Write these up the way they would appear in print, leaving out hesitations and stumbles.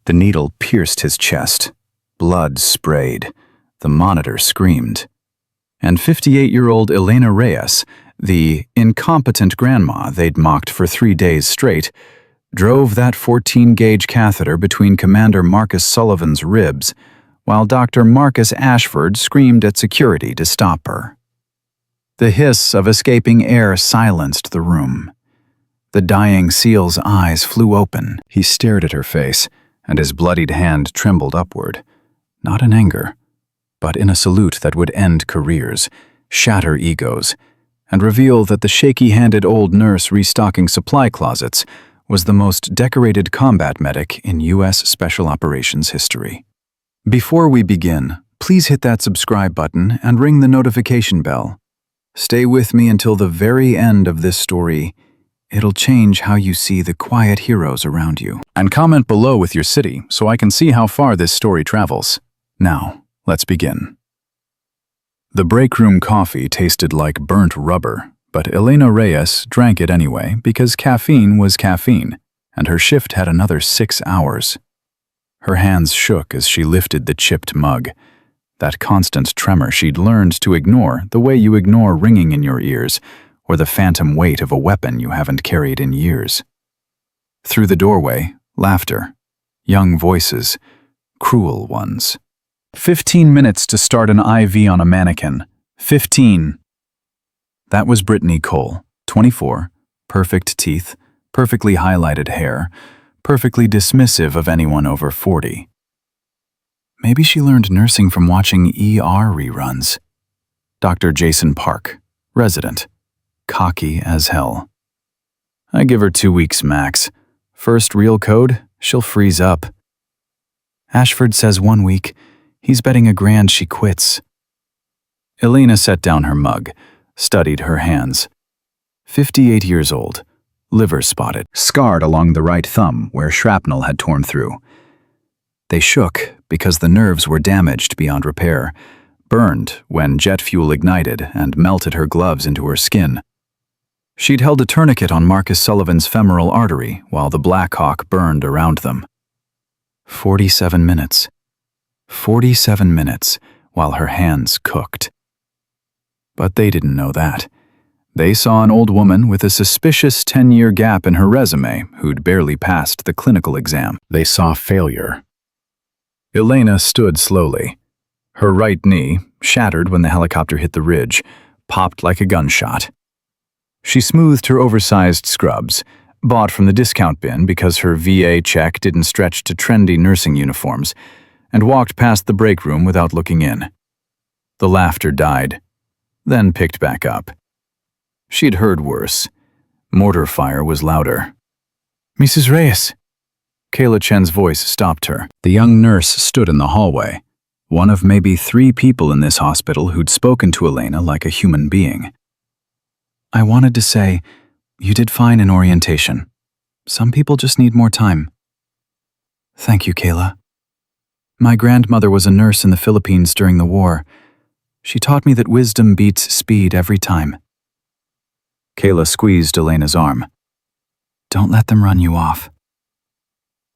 The needle pierced his chest. Blood sprayed. The monitor screamed. And 58-year-old Elena Reyes, the incompetent grandma they'd mocked for 3 days straight, drove that 14-gauge catheter between Commander Marcus Sullivan's ribs, while Dr. Marcus Ashford screamed at security to stop her. The hiss of escaping air silenced the room. The dying SEAL's eyes flew open. He stared at her face, and his bloodied hand trembled upward, not in anger, but in a salute that would end careers, shatter egos, and reveal that the shaky-handed old nurse restocking supply closets was the most decorated combat medic in U.S. Special Operations history. Before we begin, please hit that subscribe button and ring the notification bell. Stay with me until the very end of this story. It'll change how you see the quiet heroes around you. And comment below with your city so I can see how far this story travels. Now, let's begin. The break room coffee tasted like burnt rubber, but Elena Reyes drank it anyway because caffeine was caffeine, and her shift had another 6 hours. Her hands shook as she lifted the chipped mug, that constant tremor she'd learned to ignore the way you ignore ringing in your ears or the phantom weight of a weapon you haven't carried in years. Through the doorway, laughter, young voices, cruel ones. 15 minutes to start an IV on a mannequin. 15. That was Brittany Cole, 24, perfect teeth, perfectly highlighted hair, perfectly dismissive of anyone over 40. Maybe she learned nursing from watching ER reruns. Dr. Jason Park, resident, cocky as hell. I give her 2 weeks max. First real code, she'll freeze up. Ashford says 1 week. He's betting $1,000 she quits. Elena set down her mug, studied her hands. 58 years old, liver spotted, scarred along the right thumb where shrapnel had torn through. They shook because the nerves were damaged beyond repair, burned when jet fuel ignited and melted her gloves into her skin. She'd held a tourniquet on Marcus Sullivan's femoral artery while the Black Hawk burned around them. 47 minutes. 47 minutes while her hands cooked. But they didn't know that. They saw an old woman with a suspicious 10-year gap in her resume who'd barely passed the clinical exam. They saw failure. Elena stood slowly. Her right knee, shattered when the helicopter hit the ridge, popped like a gunshot. She smoothed her oversized scrubs, bought from the discount bin because her VA check didn't stretch to trendy nursing uniforms, and walked past the break room without looking in. The laughter died, then picked back up. She'd heard worse. Mortar fire was louder. "Mrs. Reyes." Kayla Chen's voice stopped her. The young nurse stood in the hallway, one of maybe 3 people in this hospital who'd spoken to Elena like a human being. "I wanted to say, you did fine in orientation. Some people just need more time." "Thank you, Kayla. My grandmother was a nurse in the Philippines during the war. She taught me that wisdom beats speed every time." Kayla squeezed Elena's arm. "Don't let them run you off."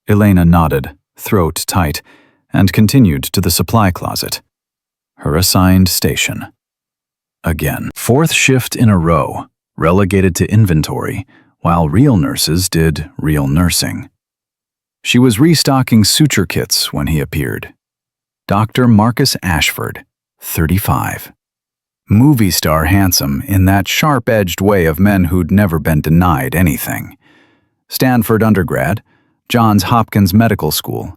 Elena nodded, throat tight, and continued to the supply closet, her assigned station. Again, 4th shift in a row, relegated to inventory, while real nurses did real nursing. She was restocking suture kits when he appeared. Dr. Marcus Ashford, 35. Movie star handsome in that sharp-edged way of men who'd never been denied anything. Stanford undergrad, Johns Hopkins Medical School,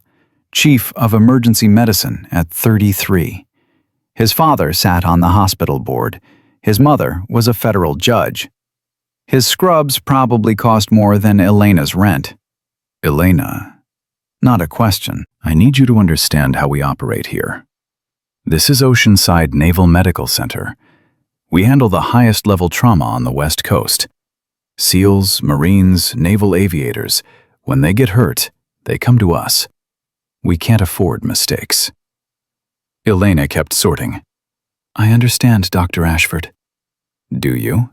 chief of emergency medicine at 33. His father sat on the hospital board. His mother was a federal judge. His scrubs probably cost more than Elena's rent. Elena, not a question. I need you to understand how we operate here. This is Oceanside Naval Medical Center. We handle the highest level trauma on the West Coast. SEALs, Marines, naval aviators, when they get hurt, they come to us. We can't afford mistakes. Elena kept sorting. "I understand, Dr. Ashford." "Do you?"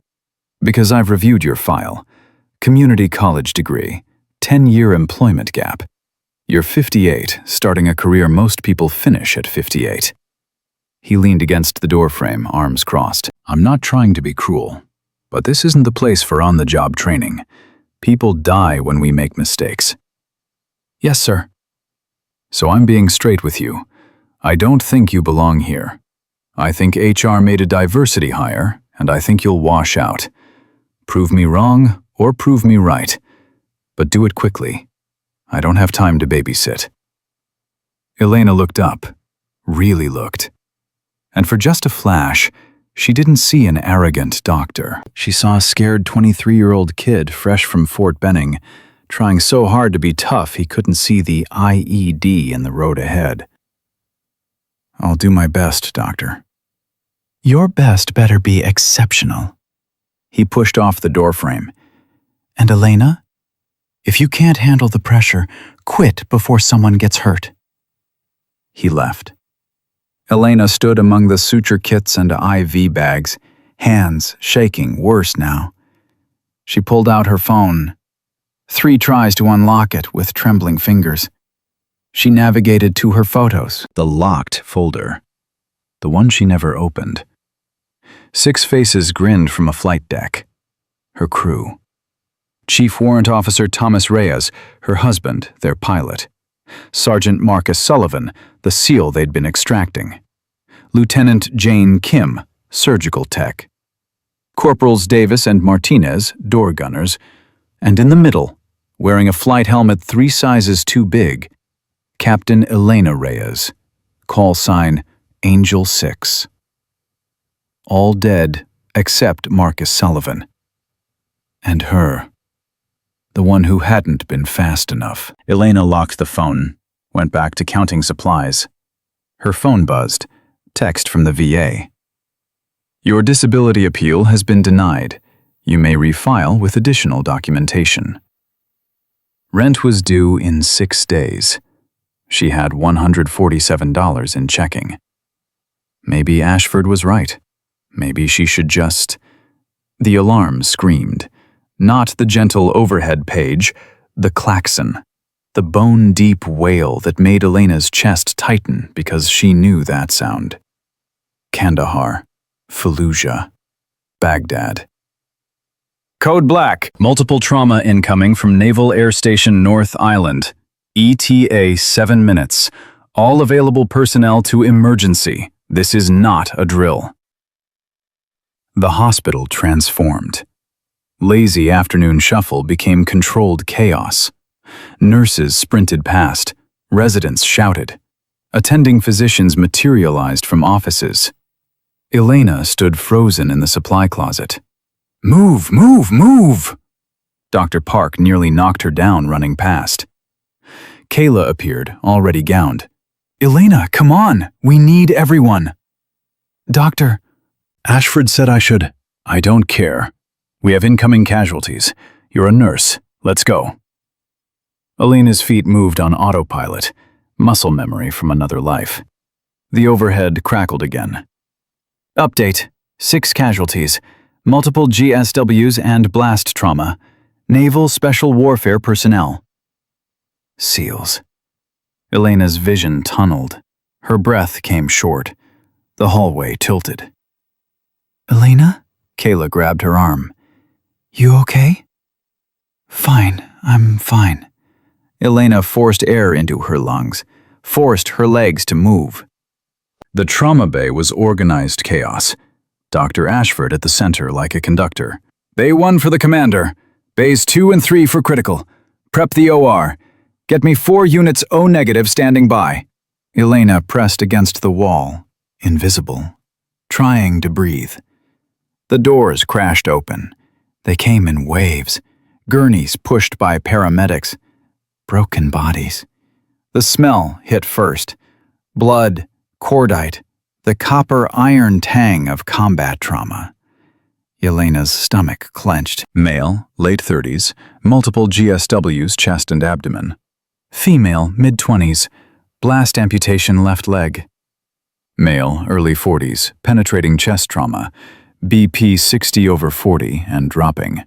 "Because I've reviewed your file. Community college degree, 10-year employment gap. You're 58, starting a career most people finish at 58. He leaned against the doorframe, arms crossed. I'm not trying to be cruel, but this isn't the place for on-the-job training. People die when we make mistakes. Yes, sir. So I'm being straight with you. I don't think you belong here. I think HR made a diversity hire, and I think you'll wash out. Prove me wrong or prove me right, but do it quickly. I don't have time to babysit. Elena looked up, really looked. And for just a flash, she didn't see an arrogant doctor. She saw a scared 23-year-old kid fresh from Fort Benning, trying so hard to be tough he couldn't see the IED in the road ahead. I'll do my best, doctor. Your best better be exceptional. He pushed off the doorframe. And Elena? If you can't handle the pressure, quit before someone gets hurt. He left. Elena stood among the suture kits and IV bags, hands shaking worse now. She pulled out her phone. 3 tries to unlock it with trembling fingers. She navigated to her photos, the locked folder, the one she never opened. 6 faces grinned from a flight deck. Her crew. Chief Warrant Officer Thomas Reyes, her husband, their pilot. Sergeant Marcus Sullivan, the SEAL they'd been extracting. Lieutenant Jane Kim, surgical tech. Corporals Davis and Martinez, door gunners. And in the middle, wearing a flight helmet 3 sizes too big, Captain Elena Reyes, call sign Angel 6. All dead except Marcus Sullivan. And her. The one who hadn't been fast enough. Elena locked the phone, went back to counting supplies. Her phone buzzed, text from the VA. Your disability appeal has been denied. You may refile with additional documentation. Rent was due in 6 days. She had $147 in checking. Maybe Ashford was right. Maybe she should just... The alarm screamed. Not the gentle overhead page, the klaxon. The bone-deep wail that made Elena's chest tighten because she knew that sound. Kandahar, Fallujah, Baghdad. Code Black. Multiple trauma incoming from Naval Air Station North Island. ETA 7 minutes. All available personnel to emergency. This is not a drill. The hospital transformed. Lazy afternoon shuffle became controlled chaos. Nurses sprinted past. Residents shouted. Attending physicians materialized from offices. Elena stood frozen in the supply closet. Move, move, move! Dr. Park nearly knocked her down running past. Kayla appeared, already gowned. Elena, come on! We need everyone! Doctor, Ashford said I should. I don't care. We have incoming casualties. You're a nurse. Let's go. Elena's feet moved on autopilot, muscle memory from another life. The overhead crackled again. Update. 6 casualties. Multiple GSWs and blast trauma. Naval Special Warfare personnel. SEALs. Elena's vision tunneled. Her breath came short. The hallway tilted. Elena? Kayla grabbed her arm. You okay? Fine, I'm fine. Elena forced air into her lungs, forced her legs to move. The trauma bay was organized chaos. Dr. Ashford at the center like a conductor. Bay 1 for the commander. Bays 2 and 3 for critical. Prep the OR. Get me 4 units O-negative standing by. Elena pressed against the wall, invisible, trying to breathe. The doors crashed open. They came in waves, gurneys pushed by paramedics, broken bodies. The smell hit first. Blood, cordite, the copper-iron tang of combat trauma. Elena's stomach clenched. Male, late 30s, multiple GSWs, chest and abdomen. Female, mid-20s, blast amputation left leg. Male, early 40s, penetrating chest trauma, BP 60/40 and dropping.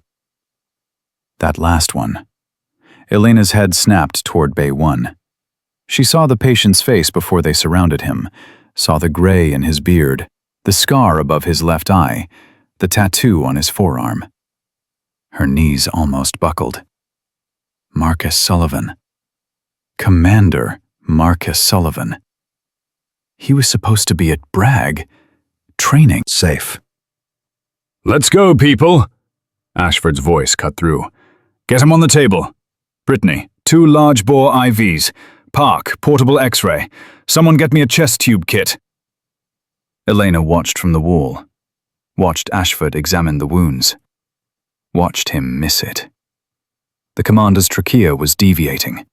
That last one. Elena's head snapped toward Bay 1. She saw the patient's face before they surrounded him, saw the gray in his beard, the scar above his left eye, the tattoo on his forearm. Her knees almost buckled. Marcus Sullivan. Commander Marcus Sullivan. He was supposed to be at Bragg, training. Safe. "Let's go, people!" Ashford's voice cut through. "Get him on the table. Brittany, 2 large-bore IVs. Park, portable X-ray. Someone get me a chest tube kit." Elena watched from the wall, watched Ashford examine the wounds, watched him miss it. The commander's trachea was deviating,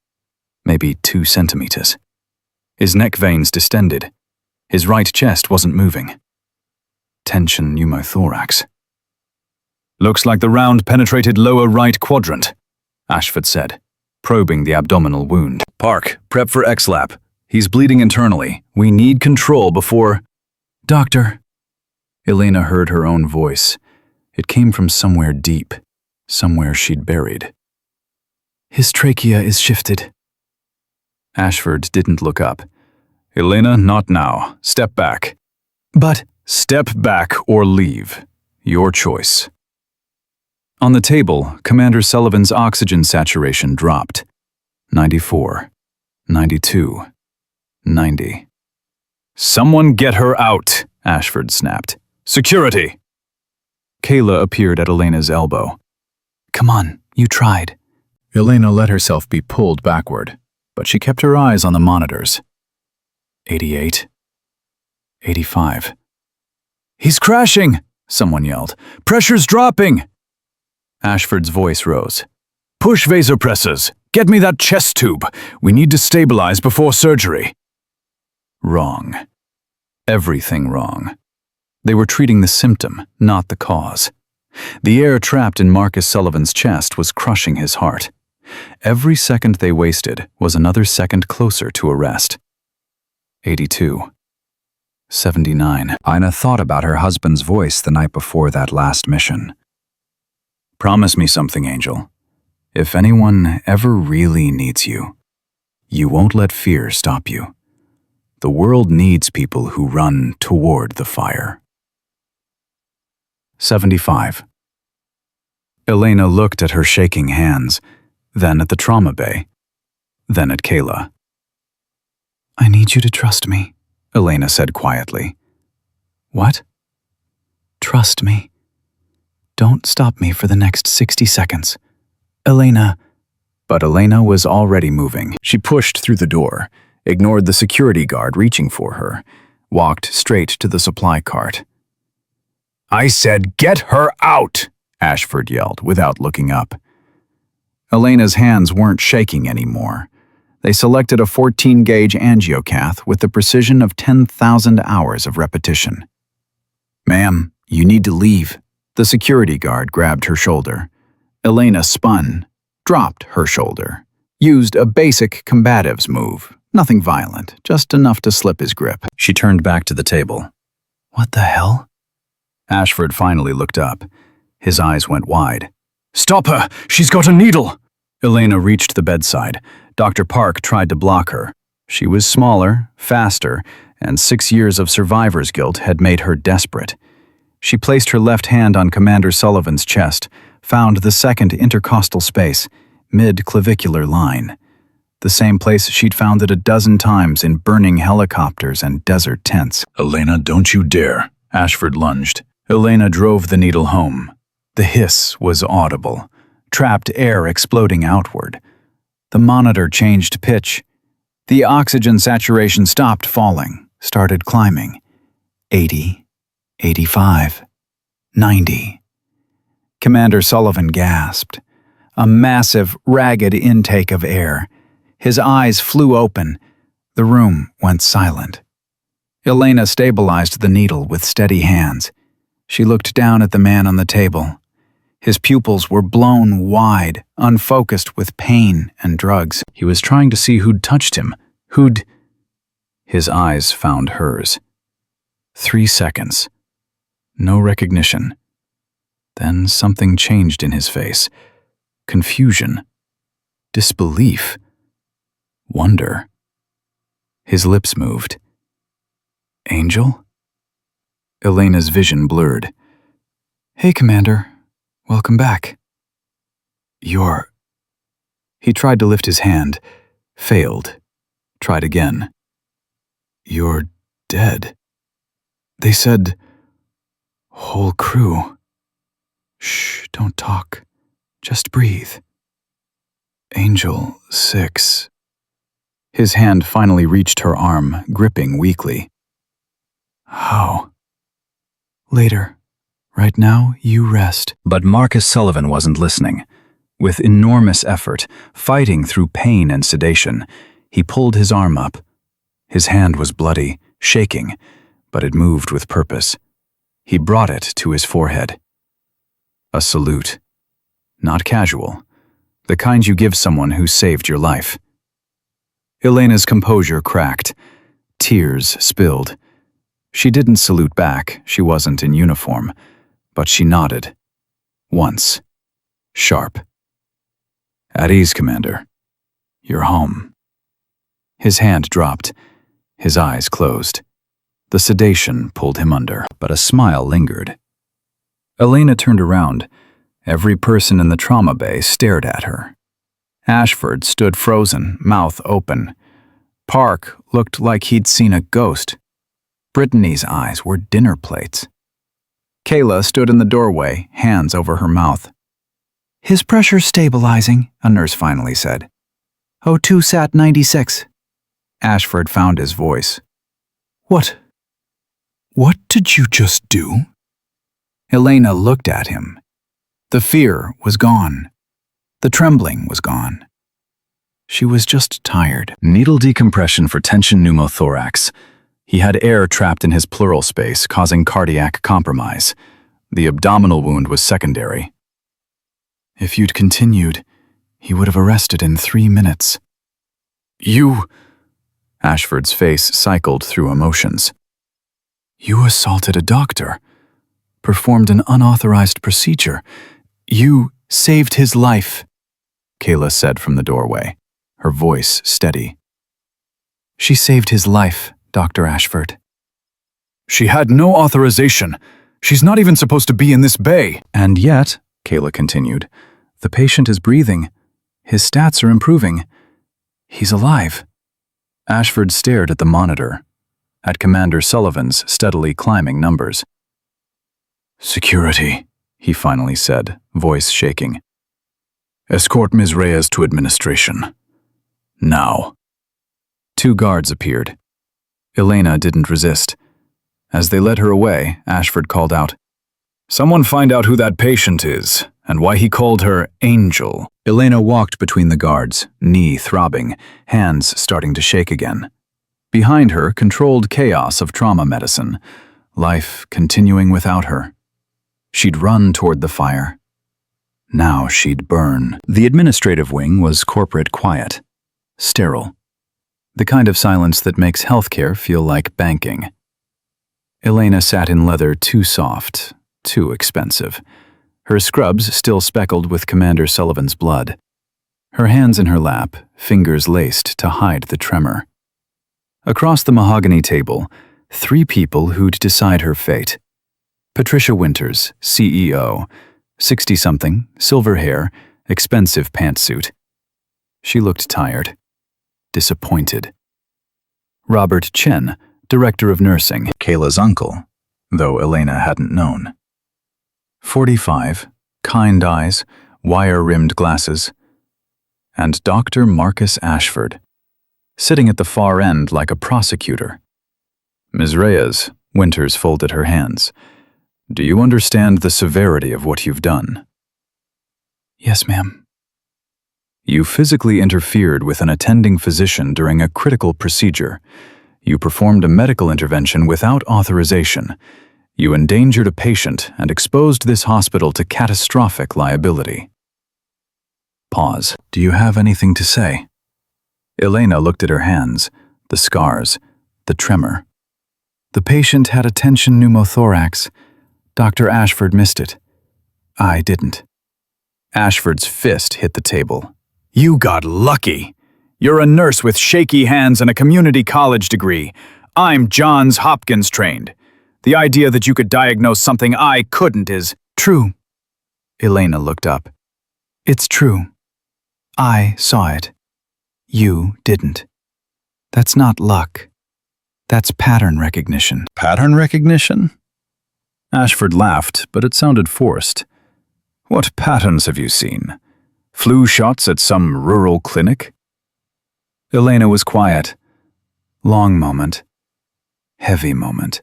maybe 2 centimeters. His neck veins distended. His right chest wasn't moving. Tension pneumothorax. "Looks like the round penetrated lower right quadrant," Ashford said, probing the abdominal wound. "Park, prep for X-lap. He's bleeding internally. We need control before—" "Doctor." Elena heard her own voice. It came from somewhere deep, somewhere she'd buried. "His trachea is shifted." Ashford didn't look up. "Elena, not now. Step back." "But—" "Step back or leave. Your choice." On the table, Commander Sullivan's oxygen saturation dropped. 94, 92, 90. "Someone get her out," Ashford snapped. "Security!" Kayla appeared at Elena's elbow. "Come on, you tried." Elena let herself be pulled backward, but she kept her eyes on the monitors. 88, 85. "He's crashing!" someone yelled. "Pressure's dropping!" Ashford's voice rose. "Push vasopressors. Get me that chest tube. We need to stabilize before surgery." Wrong. Everything wrong. They were treating the symptom, not the cause. The air trapped in Marcus Sullivan's chest was crushing his heart. Every second they wasted was another second closer to arrest. 82. 79. Ina thought about her husband's voice the night before that last mission. "Promise me something, Angel. If anyone ever really needs you, you won't let fear stop you. The world needs people who run toward the fire." 75. Elena looked at her shaking hands, then at the trauma bay, then at Kayla. "I need you to trust me," Elena said quietly. "What?" "Trust me. Don't stop me for the next 60 seconds. Elena." But Elena was already moving. She pushed through the door, ignored the security guard reaching for her, walked straight to the supply cart. "I said get her out!" Ashford yelled without looking up. Elena's hands weren't shaking anymore. They selected a 14-gauge angiocath with the precision of 10,000 hours of repetition. "Ma'am, you need to leave." The security guard grabbed her shoulder. Elena spun, dropped her shoulder, used a basic combatives move. Nothing violent, just enough to slip his grip. She turned back to the table. "What the hell?" Ashford finally looked up. His eyes went wide. "Stop her! She's got a needle!" Elena reached the bedside. Dr. Park tried to block her. She was smaller, faster, and 6 years of survivor's guilt had made her desperate. She placed her left hand on Commander Sullivan's chest, found the second intercostal space, mid-clavicular line. The same place she'd found it a dozen times in burning helicopters and desert tents. "Elena, don't you dare!" Ashford lunged. Elena drove the needle home. The hiss was audible, trapped air exploding outward. The monitor changed pitch. The oxygen saturation stopped falling, started climbing. 80, 85, 90. Commander Sullivan gasped. A massive, ragged intake of air. His eyes flew open. The room went silent. Elena stabilized the needle with steady hands. She looked down at the man on the table. His pupils were blown wide, unfocused with pain and drugs. He was trying to see who'd touched him, who'd... His eyes found hers. 3 seconds. No recognition. Then something changed in his face. Confusion. Disbelief. Wonder. His lips moved. Angel? Elena's vision blurred. Hey, Commander. Welcome back. You're... He tried to lift his hand. Failed. Tried again. You're dead. They said... Whole crew. Shh, don't talk. Just breathe. Angel 6. His hand finally reached her arm, gripping weakly. How? Later. Right now, you rest. But Marcus Sullivan wasn't listening. With enormous effort, fighting through pain and sedation, he pulled his arm up. His hand was bloody, shaking, but it moved with purpose. He brought it to his forehead. A salute. Not casual. The kind you give someone who saved your life. Elena's composure cracked. Tears spilled. She didn't salute back, she wasn't in uniform, but she nodded. Once. Sharp. At ease, Commander. You're home. His hand dropped. His eyes closed. The sedation pulled him under, but a smile lingered. Elena turned around. Every person in the trauma bay stared at her. Ashford stood frozen, mouth open. Park looked like he'd seen a ghost. Brittany's eyes were dinner plates. Kayla stood in the doorway, hands over her mouth. His pressure's stabilizing, a nurse finally said. O2 sat 96. Ashford found his voice. What did you just do? Elena looked at him. The fear was gone. The trembling was gone. She was just tired. Needle decompression for tension pneumothorax. He had air trapped in his pleural space, causing cardiac compromise. The abdominal wound was secondary. If you'd continued, he would have arrested in 3 minutes. You... Ashford's face cycled through emotions. You assaulted a doctor, performed an unauthorized procedure. You saved his life, Kayla said from the doorway, her voice steady. She saved his life, Dr. Ashford. She had no authorization. She's not even supposed to be in this bay. And yet, Kayla continued, the patient is breathing. His stats are improving. He's alive. Ashford stared at the monitor, at Commander Sullivan's steadily climbing numbers. Security, he finally said, voice shaking. Escort Ms. Reyes to administration. Now. 2 guards appeared. Elena didn't resist. As they led her away, Ashford called out, Someone find out who that patient is, and why he called her Angel. Elena walked between the guards, knee throbbing, hands starting to shake again. Behind her, controlled chaos of trauma medicine, life continuing without her. She'd run toward the fire. Now she'd burn. The administrative wing was corporate quiet, sterile. The kind of silence that makes healthcare feel like banking. Elena sat in leather too soft, too expensive. Her scrubs still speckled with Commander Sullivan's blood. Her hands in her lap, fingers laced to hide the tremor. Across the mahogany table, 3 people who'd decide her fate. Patricia Winters, CEO, 60-something, silver hair, expensive pantsuit. She looked tired, disappointed. Robert Chen, director of nursing, Kayla's uncle, though Elena hadn't known. 45, kind eyes, wire-rimmed glasses. And Dr. Marcus Ashford, sitting at the far end like a prosecutor. Ms. Reyes, Winters folded her hands. Do you understand the severity of what you've done? Yes, ma'am. You physically interfered with an attending physician during a critical procedure. You performed a medical intervention without authorization. You endangered a patient and exposed this hospital to catastrophic liability. Pause. Do you have anything to say? Elena looked at her hands, the scars, the tremor. The patient had a tension pneumothorax. Dr. Ashford missed it. I didn't. Ashford's fist hit the table. You got lucky. You're a nurse with shaky hands and a community college degree. I'm Johns Hopkins trained. The idea that you could diagnose something I couldn't is True. Elena looked up. It's true. I saw it. You didn't. That's not luck. That's pattern recognition. Pattern recognition? Ashford laughed, but it sounded forced. What patterns have you seen? Flu shots at some rural clinic? Elena was quiet. Long moment. Heavy moment.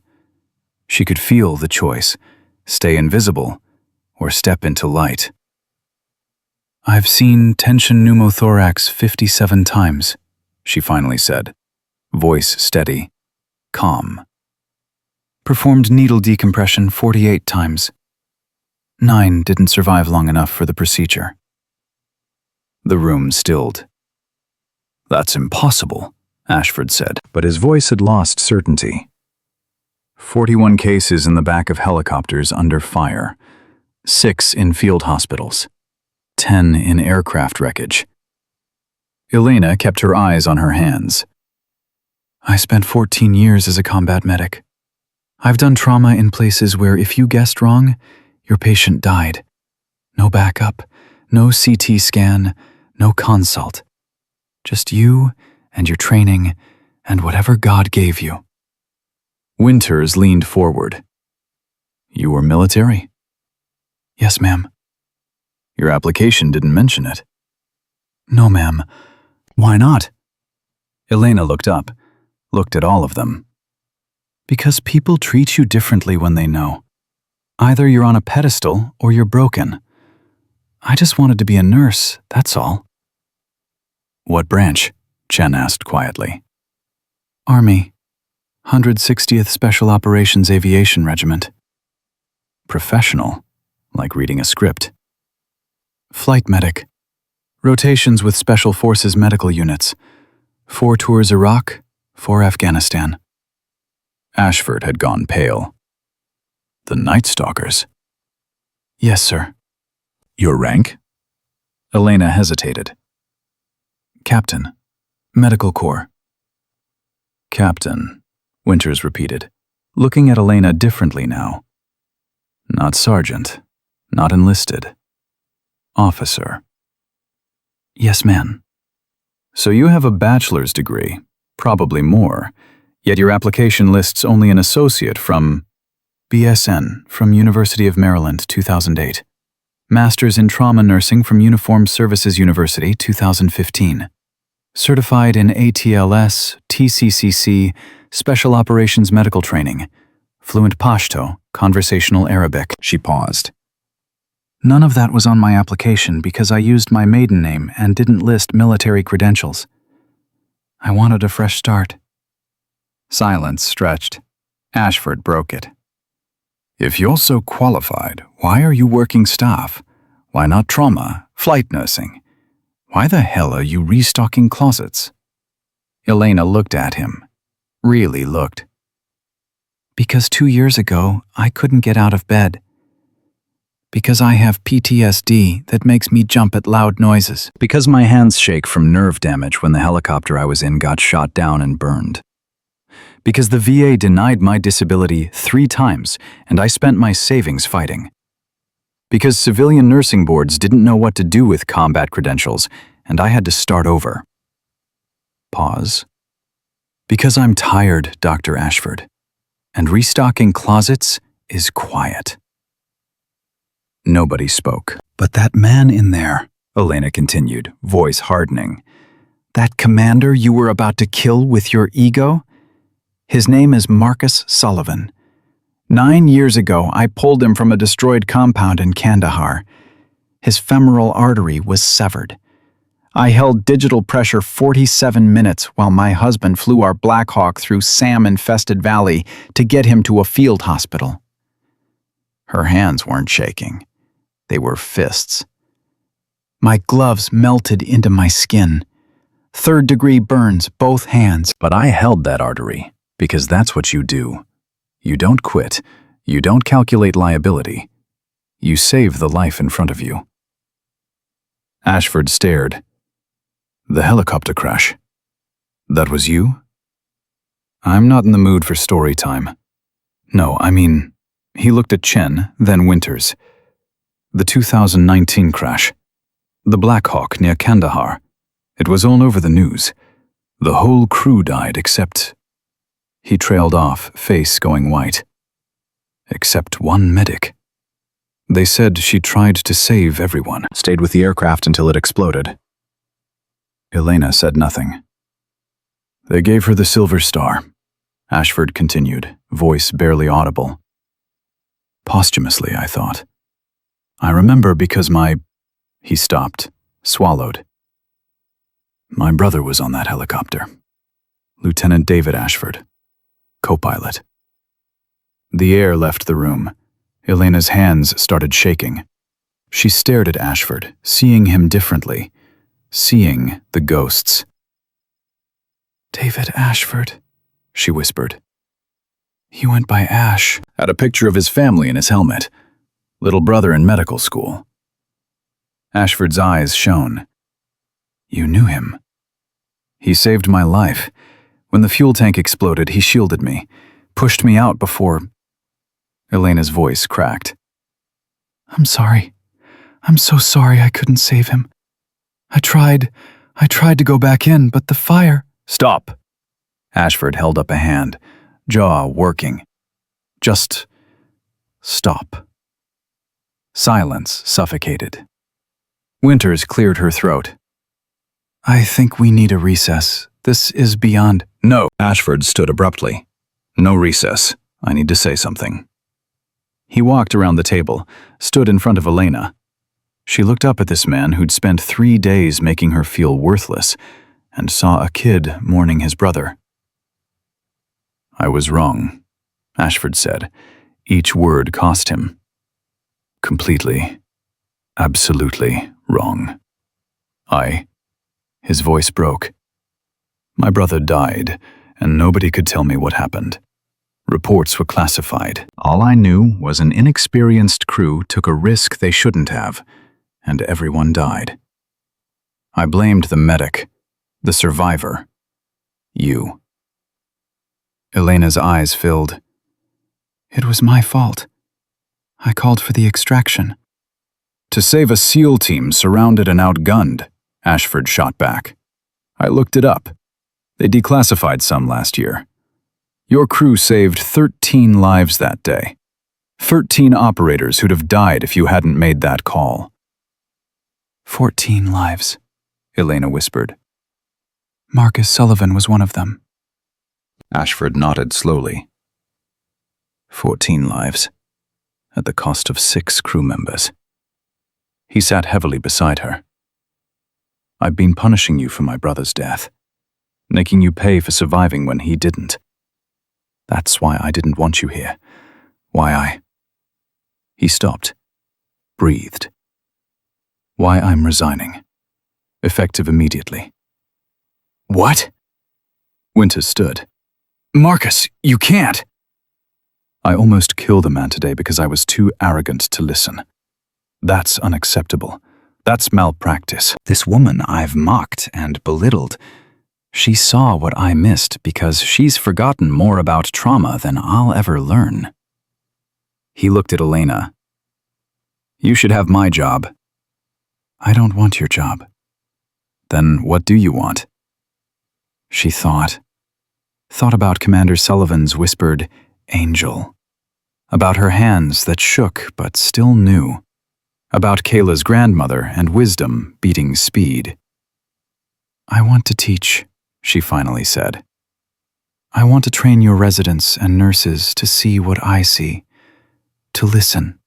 She could feel the choice: stay invisible or step into light. I've seen tension pneumothorax 57 times, she finally said, voice steady, calm. Performed needle decompression 48 times. 9 didn't survive long enough for the procedure. The room stilled. That's impossible, Ashford said, but his voice had lost certainty. 41 cases in the back of helicopters under fire, 6 in field hospitals, 10 in aircraft wreckage. Elena kept her eyes on her hands. I spent 14 years as a combat medic. I've done trauma in places where if you guessed wrong, your patient died. No backup, no CT scan, no consult. Just you and your training and whatever God gave you. Winters leaned forward. You were military? Yes, ma'am. Your application didn't mention it. No, ma'am. Why not? Elena looked up, looked at all of them. Because people treat you differently when they know. Either you're on a pedestal or you're broken. I just wanted to be a nurse, that's all. What branch? Chen asked quietly. Army. 160th Special Operations Aviation Regiment. Professional, like reading a script. Flight medic. Rotations with Special Forces medical units. 4 tours Iraq, 4 Afghanistan. Ashford had gone pale. The Night Stalkers? Yes, sir. Your rank? Elena hesitated. Captain. Medical Corps. Captain, Winters repeated, looking at Elena differently now. Not sergeant, not enlisted. Officer. Yes, ma'am. So you have a bachelor's degree, probably more, yet your application lists only an associate from BSN from University of Maryland, 2008. Master's in Trauma Nursing from Uniformed Services University, 2015. Certified in ATLS, TCCC, Special Operations Medical Training. Fluent Pashto, Conversational Arabic. She paused. None of that was on my application because I used my maiden name and didn't list military credentials. I wanted a fresh start. Silence stretched. Ashford broke it. If you're so qualified, why are you working staff? Why not trauma, flight nursing? Why the hell are you restocking closets? Elena looked at him. Really looked. Because 2 years ago, I couldn't get out of bed. Because I have PTSD that makes me jump at loud noises. Because my hands shake from nerve damage when the helicopter I was in got shot down and burned. Because the VA denied my disability 3 times and I spent my savings fighting. Because civilian nursing boards didn't know what to do with combat credentials and I had to start over. Pause. Because I'm tired, Dr. Ashford, and restocking closets is quiet. Nobody spoke. But that man in there, Elena continued, voice hardening. That commander you were about to kill with your ego? His name is Marcus Sullivan. 9 years ago, I pulled him from a destroyed compound in Kandahar. His femoral artery was severed. I held digital pressure 47 minutes while my husband flew our Black Hawk through SAM-infested valley to get him to a field hospital. Her hands weren't shaking. They were fists. My gloves melted into my skin. 3rd-degree burns, both hands. But I held that artery, because that's what you do. You don't quit. You don't calculate liability. You save the life in front of you. Ashford stared. The helicopter crash. That was you? I'm not in the mood for story time. No, I mean, he looked at Chen, then Winters. The 2019 crash. The Black Hawk near Kandahar. It was all over the news. The whole crew died except... He trailed off, face going white. Except one medic. They said she tried to save everyone. Stayed with the aircraft until it exploded. Elena said nothing. They gave her the Silver Star. Ashford continued, voice barely audible. Posthumously, I thought. I remember because He stopped, swallowed. My brother was on that helicopter. Lieutenant David Ashford, co-pilot. The air left the room. Elena's hands started shaking. She stared at Ashford, seeing him differently, seeing the ghosts. David Ashford, she whispered. He went by Ash. Had a picture of his family in his helmet. Little brother in medical school. Ashford's eyes shone. You knew him. He saved my life. When the fuel tank exploded, he shielded me, pushed me out before... Elena's voice cracked. I'm sorry. I'm so sorry I couldn't save him. I tried to go back in, but the fire... Stop. Ashford held up a hand, jaw working. Just stop. Silence suffocated. Winters cleared her throat. I think we need a recess. This is beyond... No. Ashford stood abruptly. No recess. I need to say something. He walked around the table, stood in front of Elena. She looked up at this man who'd spent 3 days making her feel worthless, and saw a kid mourning his brother. I was wrong, Ashford said. Each word cost him. Completely, absolutely wrong. His voice broke. My brother died, and nobody could tell me what happened. Reports were classified. All I knew was an inexperienced crew took a risk they shouldn't have, and everyone died. I blamed the medic, the survivor, you. Elena's eyes filled. It was my fault. I called for the extraction. To save a SEAL team surrounded and outgunned, Ashford shot back. I looked it up. They declassified some last year. Your crew saved 13 lives that day. 13 operators who'd have died if you hadn't made that call. 14 lives, Elena whispered. Marcus Sullivan was one of them. Ashford nodded slowly. 14 lives, at the cost of 6 crew members. He sat heavily beside her. I've been punishing you for my brother's death, making you pay for surviving when he didn't. That's why I didn't want you here. He stopped, breathed. Why I'm resigning. Effective immediately. What? Winters stood. Marcus, you can't! I almost killed a man today because I was too arrogant to listen. That's unacceptable. That's malpractice. This woman I've mocked and belittled, she saw what I missed because she's forgotten more about trauma than I'll ever learn. He looked at Elena. You should have my job. I don't want your job. Then what do you want? She thought about Commander Sullivan's whispered angel, about her hands that shook but still knew, about Kayla's grandmother and wisdom beating speed. I want to teach, she finally said. I want to train your residents and nurses to see what I see, to listen,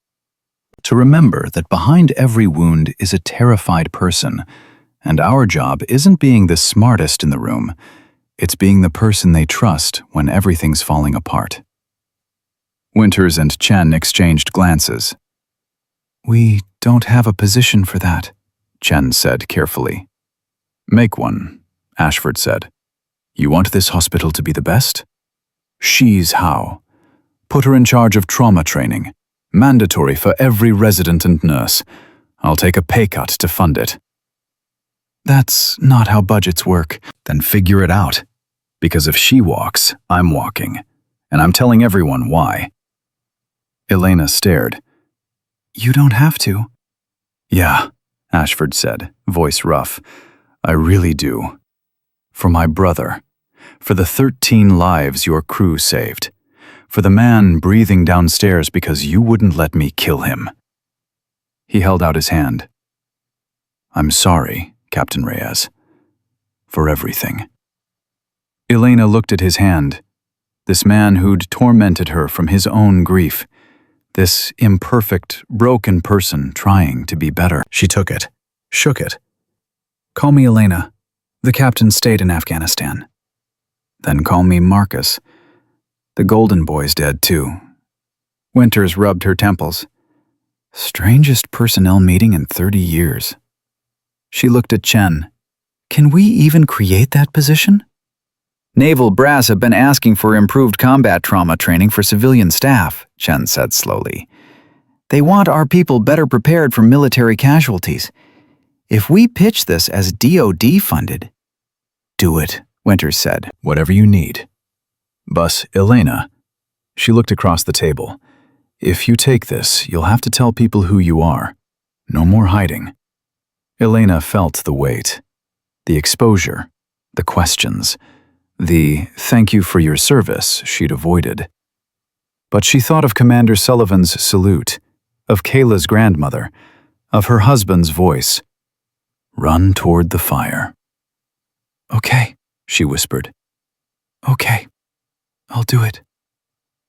to remember that behind every wound is a terrified person, and our job isn't being the smartest in the room, it's being the person they trust when everything's falling apart. Winters and Chen exchanged glances. We don't have a position for that, Chen said carefully. Make one, Ashford said. You want this hospital to be the best? She's how. Put her in charge of trauma training, mandatory for every resident and nurse. I'll take a pay cut to fund it. That's not how budgets work. Then figure it out. Because if she walks, I'm walking. And I'm telling everyone why. Elena stared. You don't have to. Yeah, Ashford said, voice rough. I really do. For my brother. For the 13 lives your crew saved. For the man breathing downstairs because you wouldn't let me kill him. He held out his hand. I'm sorry, Captain Reyes. For everything. Elena looked at his hand. This man who'd tormented her from his own grief. This imperfect, broken person trying to be better. She took it, shook it. Call me Elena. The captain stayed in Afghanistan. Then call me Marcus. The Golden Boy's dead too. Winters rubbed her temples. Strangest personnel meeting in 30 years. She looked at Chen. Can we even create that position? Naval brass have been asking for improved combat trauma training for civilian staff, Chen said slowly. They want our people better prepared for military casualties. If we pitch this as DoD funded... Do it, Winters said. Whatever you need. Bus, Elena. She looked across the table. If you take this, you'll have to tell people who you are. No more hiding. Elena felt the weight. The exposure. The questions. The thank you for your service she'd avoided. But she thought of Commander Sullivan's salute, of Kayla's grandmother, of her husband's voice. Run toward the fire. Okay, she whispered. Okay, I'll do it.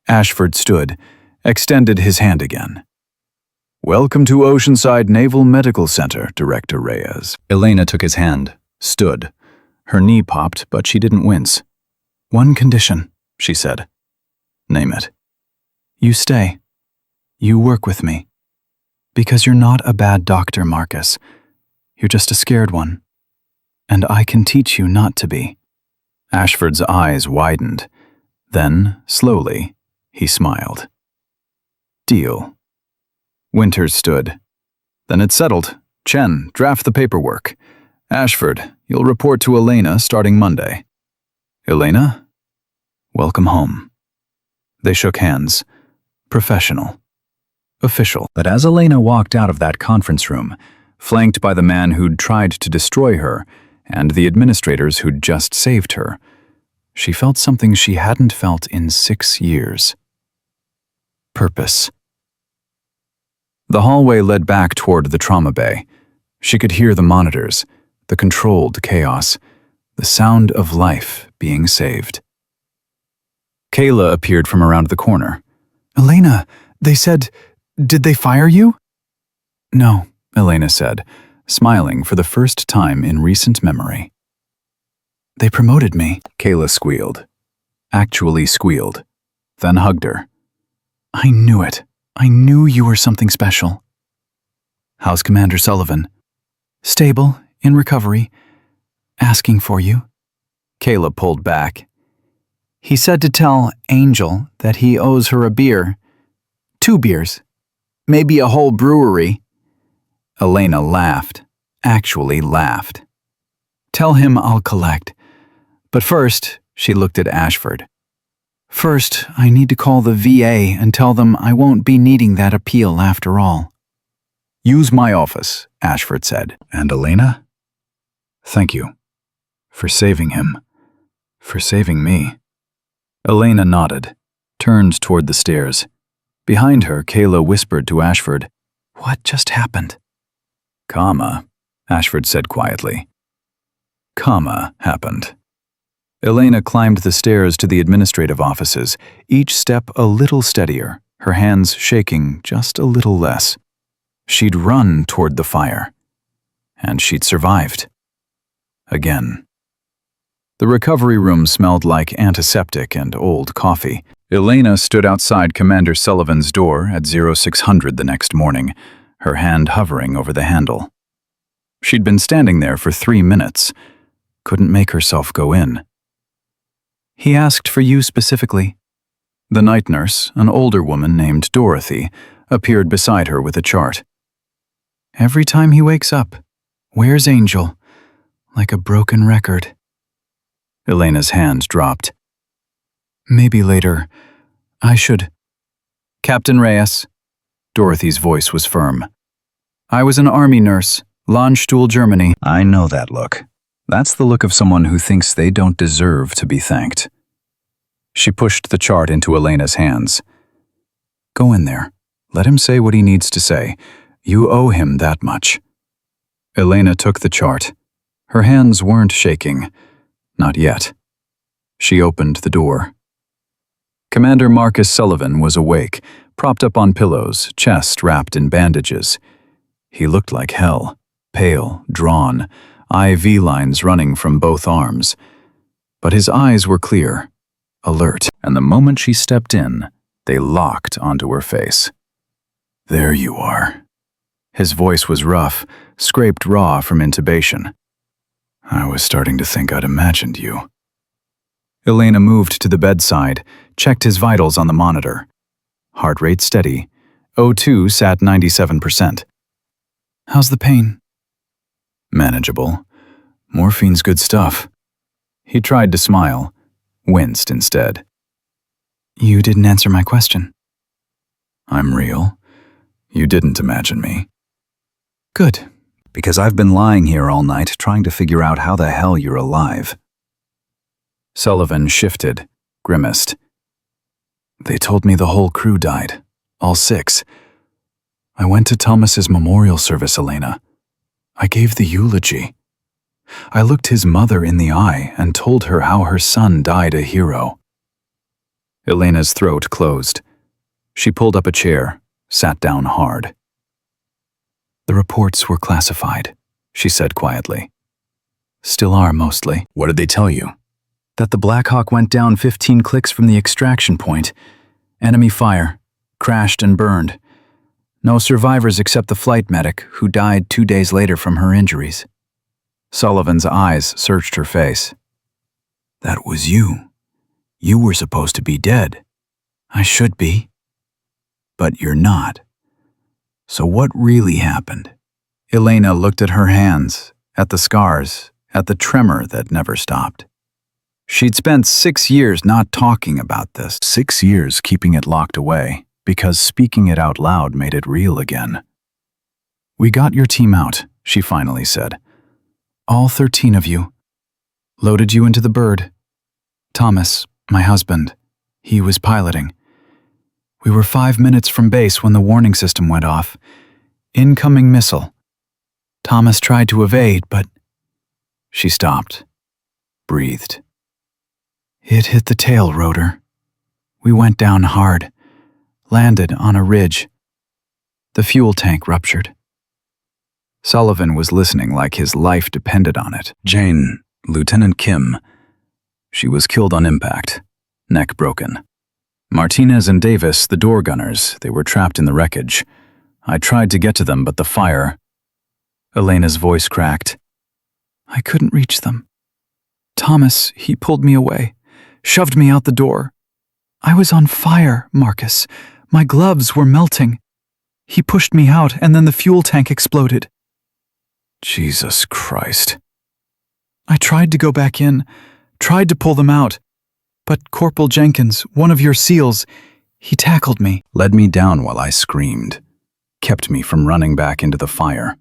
Ashford stood, extended his hand again. Welcome to Oceanside Naval Medical Center, Director Reyes. Elena took his hand, stood. Her knee popped, but she didn't wince. One condition, she said. Name it. You stay. You work with me. Because you're not a bad doctor, Marcus. You're just a scared one. And I can teach you not to be. Ashford's eyes widened. Then, slowly, he smiled. Deal. Winters stood. Then it's settled. Chen, draft the paperwork. Ashford, you'll report to Elena starting Monday. Elena? Welcome home. They shook hands. Professional. Official. But as Elena walked out of that conference room, flanked by the man who'd tried to destroy her and the administrators who'd just saved her, she felt something she hadn't felt in 6 years. Purpose. The hallway led back toward the trauma bay. She could hear the monitors, the controlled chaos, the sound of life being saved. Kayla appeared from around the corner. Elena, they said, did they fire you? No, Elena said, smiling for the first time in recent memory. They promoted me, Kayla squealed. Actually squealed, then hugged her. I knew it. I knew you were something special. How's Commander Sullivan? Stable, in recovery. Asking for you. Kayla pulled back. He said to tell Angel that he owes her a beer. 2 beers. Maybe a whole brewery. Elena laughed. Actually laughed. Tell him I'll collect. But first, she looked at Ashford. First, I need to call the VA and tell them I won't be needing that appeal after all. Use my office, Ashford said. And Elena? Thank you. For saving him. For saving me. Elena nodded, turned toward the stairs. Behind her, Kayla whispered to Ashford, What just happened? Comma, Ashford said quietly. Comma happened. Elena climbed the stairs to the administrative offices, each step a little steadier, her hands shaking just a little less. She'd run toward the fire. And she'd survived. Again. The recovery room smelled like antiseptic and old coffee. Elena stood outside Commander Sullivan's door at 0600 the next morning, her hand hovering over the handle. She'd been standing there for 3 minutes. Couldn't make herself go in. He asked for you specifically. The night nurse, an older woman named Dorothy, appeared beside her with a chart. Every time he wakes up, where's Angel? like a broken record. Elena's hand dropped. Maybe later. I should. Captain Reyes. Dorothy's voice was firm. I was an army nurse, Landstuhl, Germany. I know that look. That's the look of someone who thinks they don't deserve to be thanked. She pushed the chart into Elena's hands. Go in there. Let him say what he needs to say. You owe him that much. Elena took the chart. Her hands weren't shaking. Not yet. She opened the door. Commander Marcus Sullivan was awake, propped up on pillows, chest wrapped in bandages. He looked like hell, pale, drawn, IV lines running from both arms. But his eyes were clear, alert, and the moment she stepped in, they locked onto her face. There you are. His voice was rough, scraped raw from intubation. I was starting to think I'd imagined you. Elena moved to the bedside, checked his vitals on the monitor. Heart rate steady. O2 sat 97%. How's the pain? Manageable. Morphine's good stuff. He tried to smile, winced instead. You didn't answer my question. I'm real. You didn't imagine me. Good. Because I've been lying here all night trying to figure out how the hell you're alive. Sullivan shifted, grimaced. They told me the whole crew died, all 6. I went to Thomas's memorial service, Elena. I gave the eulogy. I looked his mother in the eye and told her how her son died a hero. Elena's throat closed. She pulled up a chair, sat down hard. The reports were classified, she said quietly. Still are, mostly. What did they tell you? That the Black Hawk went down 15 clicks from the extraction point. Enemy fire. Crashed and burned. No survivors except the flight medic, who died 2 days later from her injuries. Sullivan's eyes searched her face. That was you. You were supposed to be dead. I should be. But you're not. So what really happened? Elena looked at her hands, at the scars, at the tremor that never stopped. She'd spent 6 years not talking about this, 6 years keeping it locked away, because speaking it out loud made it real again. We got your team out, she finally said. All 13 of you. Loaded you into the bird. Thomas, my husband, he was piloting. We were 5 minutes from base when the warning system went off. Incoming missile. Thomas tried to evade, but... She stopped. Breathed. It hit the tail rotor. We went down hard. Landed on a ridge. The fuel tank ruptured. Sullivan was listening like his life depended on it. Jane, Lieutenant Kim. She was killed on impact. Neck broken. Martinez and Davis, the door gunners, they were trapped in the wreckage. I tried to get to them, but the fire... Elena's voice cracked. I couldn't reach them. Thomas, he pulled me away, shoved me out the door. I was on fire, Marcus. My gloves were melting. He pushed me out, and then the fuel tank exploded. Jesus Christ. I tried to go back in, tried to pull them out, but Corporal Jenkins, one of your SEALs, he tackled me. Led me down while I screamed, kept me from running back into the fire.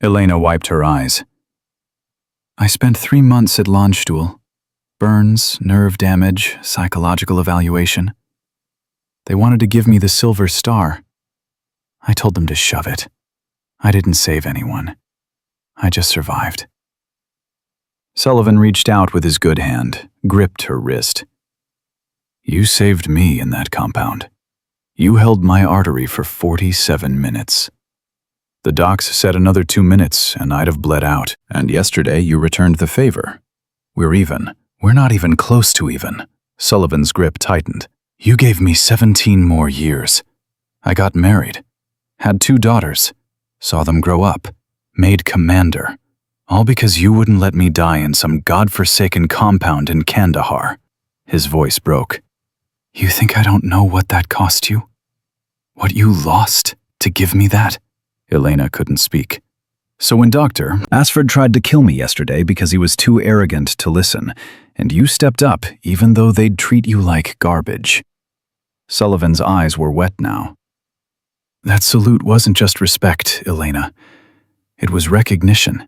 Elena wiped her eyes. I spent 3 months at Landstuhl. Burns, nerve damage, psychological evaluation. They wanted to give me the Silver Star. I told them to shove it. I didn't save anyone. I just survived. Sullivan reached out with his good hand, gripped her wrist. You saved me in that compound. You held my artery for 47 minutes. The docs said another 2 minutes and I'd have bled out. And yesterday you returned the favor. We're even. We're not even close to even. Sullivan's grip tightened. You gave me 17 more years. I got married. Had 2 daughters. Saw them grow up. Made commander. All because you wouldn't let me die in some godforsaken compound in Kandahar. His voice broke. You think I don't know what that cost you? What you lost to give me that? Elena couldn't speak. So when Dr. Ashford tried to kill me yesterday because he was too arrogant to listen, and you stepped up even though they'd treat you like garbage. Sullivan's eyes were wet now. That salute wasn't just respect, Elena. It was recognition.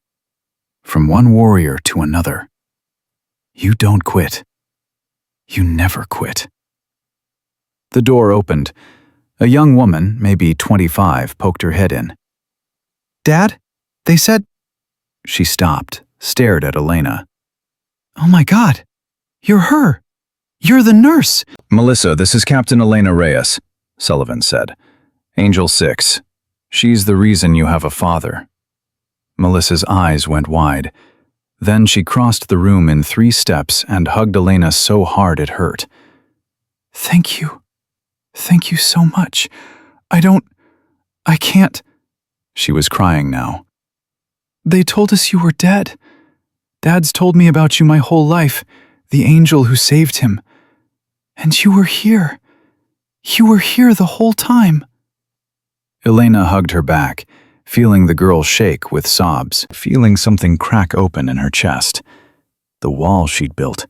From one warrior to another. You don't quit. You never quit. The door opened. A young woman, maybe 25, poked her head in. Dad? They said... She stopped, stared at Elena. Oh my God! You're her! You're the nurse! Melissa, this is Captain Elena Reyes, Sullivan said. Angel 6. She's the reason you have a father. Melissa's eyes went wide. Then she crossed the room in 3 steps and hugged Elena so hard it hurt. Thank you. Thank you so much. I can't. She was crying now. They told us you were dead. Dad's told me about you my whole life, the angel who saved him. And you were here. You were here the whole time. Elena hugged her back, feeling the girl shake with sobs, feeling something crack open in her chest. The wall she'd built,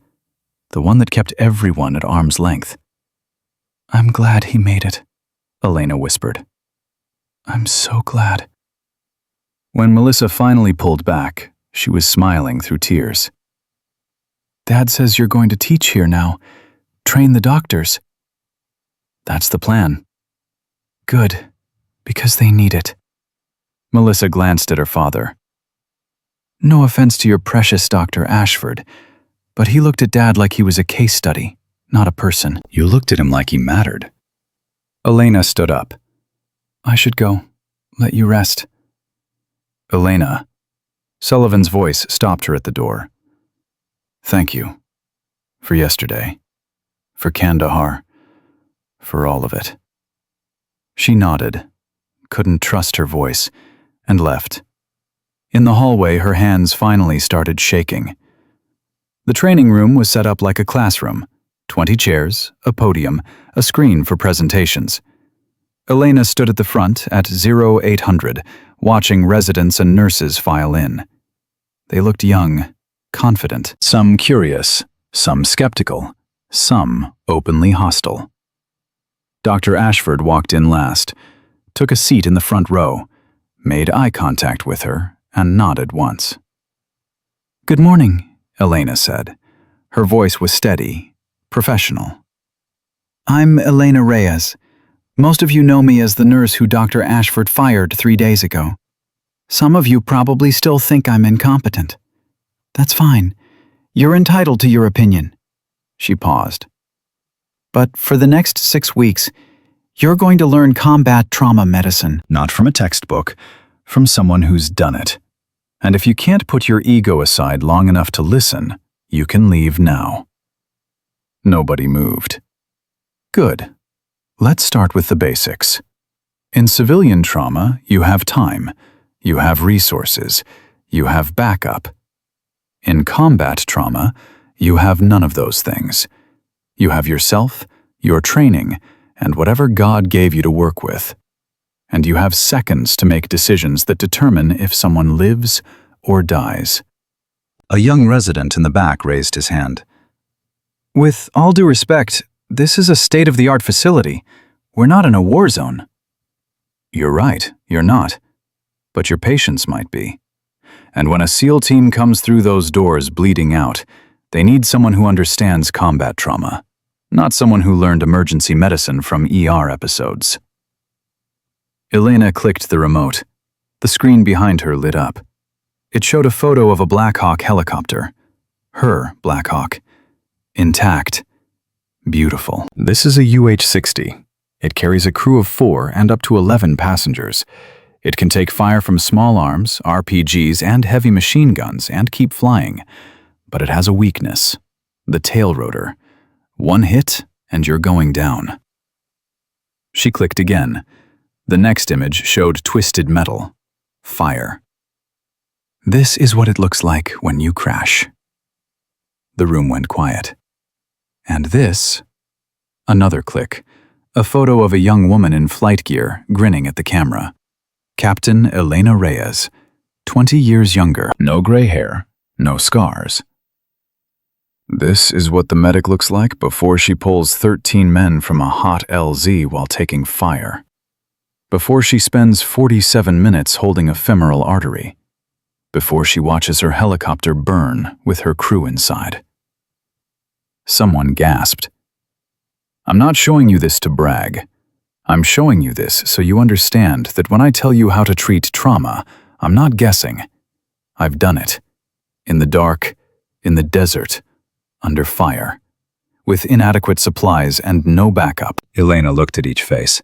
the one that kept everyone at arm's length. I'm glad he made it, Elena whispered. I'm so glad. When Melissa finally pulled back, she was smiling through tears. Dad says you're going to teach here now, train the doctors. That's the plan. Good, because they need it. Melissa glanced at her father. No offense to your precious Dr. Ashford, but he looked at Dad like he was a case study, not a person. You looked at him like he mattered. Elena stood up. I should go. Let you rest. Elena. Sullivan's voice stopped her at the door. Thank you. For yesterday. For Kandahar. For all of it. She nodded, couldn't trust her voice, and left. In the hallway, her hands finally started shaking. The training room was set up like a classroom. 20 chairs, a podium, a screen for presentations. Elena stood at the front at 0800, watching residents and nurses file in. They looked young, confident, some curious, some skeptical, some openly hostile. Dr. Ashford walked in last, took a seat in the front row, made eye contact with her, and nodded once. Good morning, Elena said. Her voice was steady, professional. I'm Elena Reyes. Most of you know me as the nurse who Dr. Ashford fired 3 days ago. Some of you probably still think I'm incompetent. That's fine. You're entitled to your opinion. She paused. But for the next 6 weeks, you're going to learn combat trauma medicine. Not from a textbook, from someone who's done it. And if you can't put your ego aside long enough to listen, you can leave now. Nobody moved. Good. Let's start with the basics. In civilian trauma, you have time, you have resources, you have backup. In combat trauma, you have none of those things. You have yourself, your training, and whatever God gave you to work with. And you have seconds to make decisions that determine if someone lives or dies. A young resident in the back raised his hand. With all due respect, this is a state-of-the-art facility. We're not in a war zone. You're right, you're not. But your patients might be. And when a SEAL team comes through those doors bleeding out, they need someone who understands combat trauma, not someone who learned emergency medicine from ER episodes. Elena clicked the remote. The screen behind her lit up. It showed a photo of a Black Hawk helicopter. Her Black Hawk. Intact. Beautiful. This is a UH-60. It carries a crew of 4 and up to 11 passengers. It can take fire from small arms, RPGs, and heavy machine guns and keep flying. But it has a weakness. The tail rotor. One hit, and you're going down. She clicked again. The next image showed twisted metal. Fire. This is what it looks like when you crash. The room went quiet. And this... Another click. A photo of a young woman in flight gear, grinning at the camera. Captain Elena Reyes. 20 years younger. No gray hair, no scars. This is what the medic looks like before she pulls 13 men from a hot LZ while taking fire. Before she spends 47 minutes holding a femoral artery. Before she watches her helicopter burn with her crew inside. Someone gasped. I'm not showing you this to brag. I'm showing you this so you understand that when I tell you how to treat trauma, I'm not guessing. I've done it. In the dark, in the desert, under fire, with inadequate supplies and no backup. Elena looked at each face.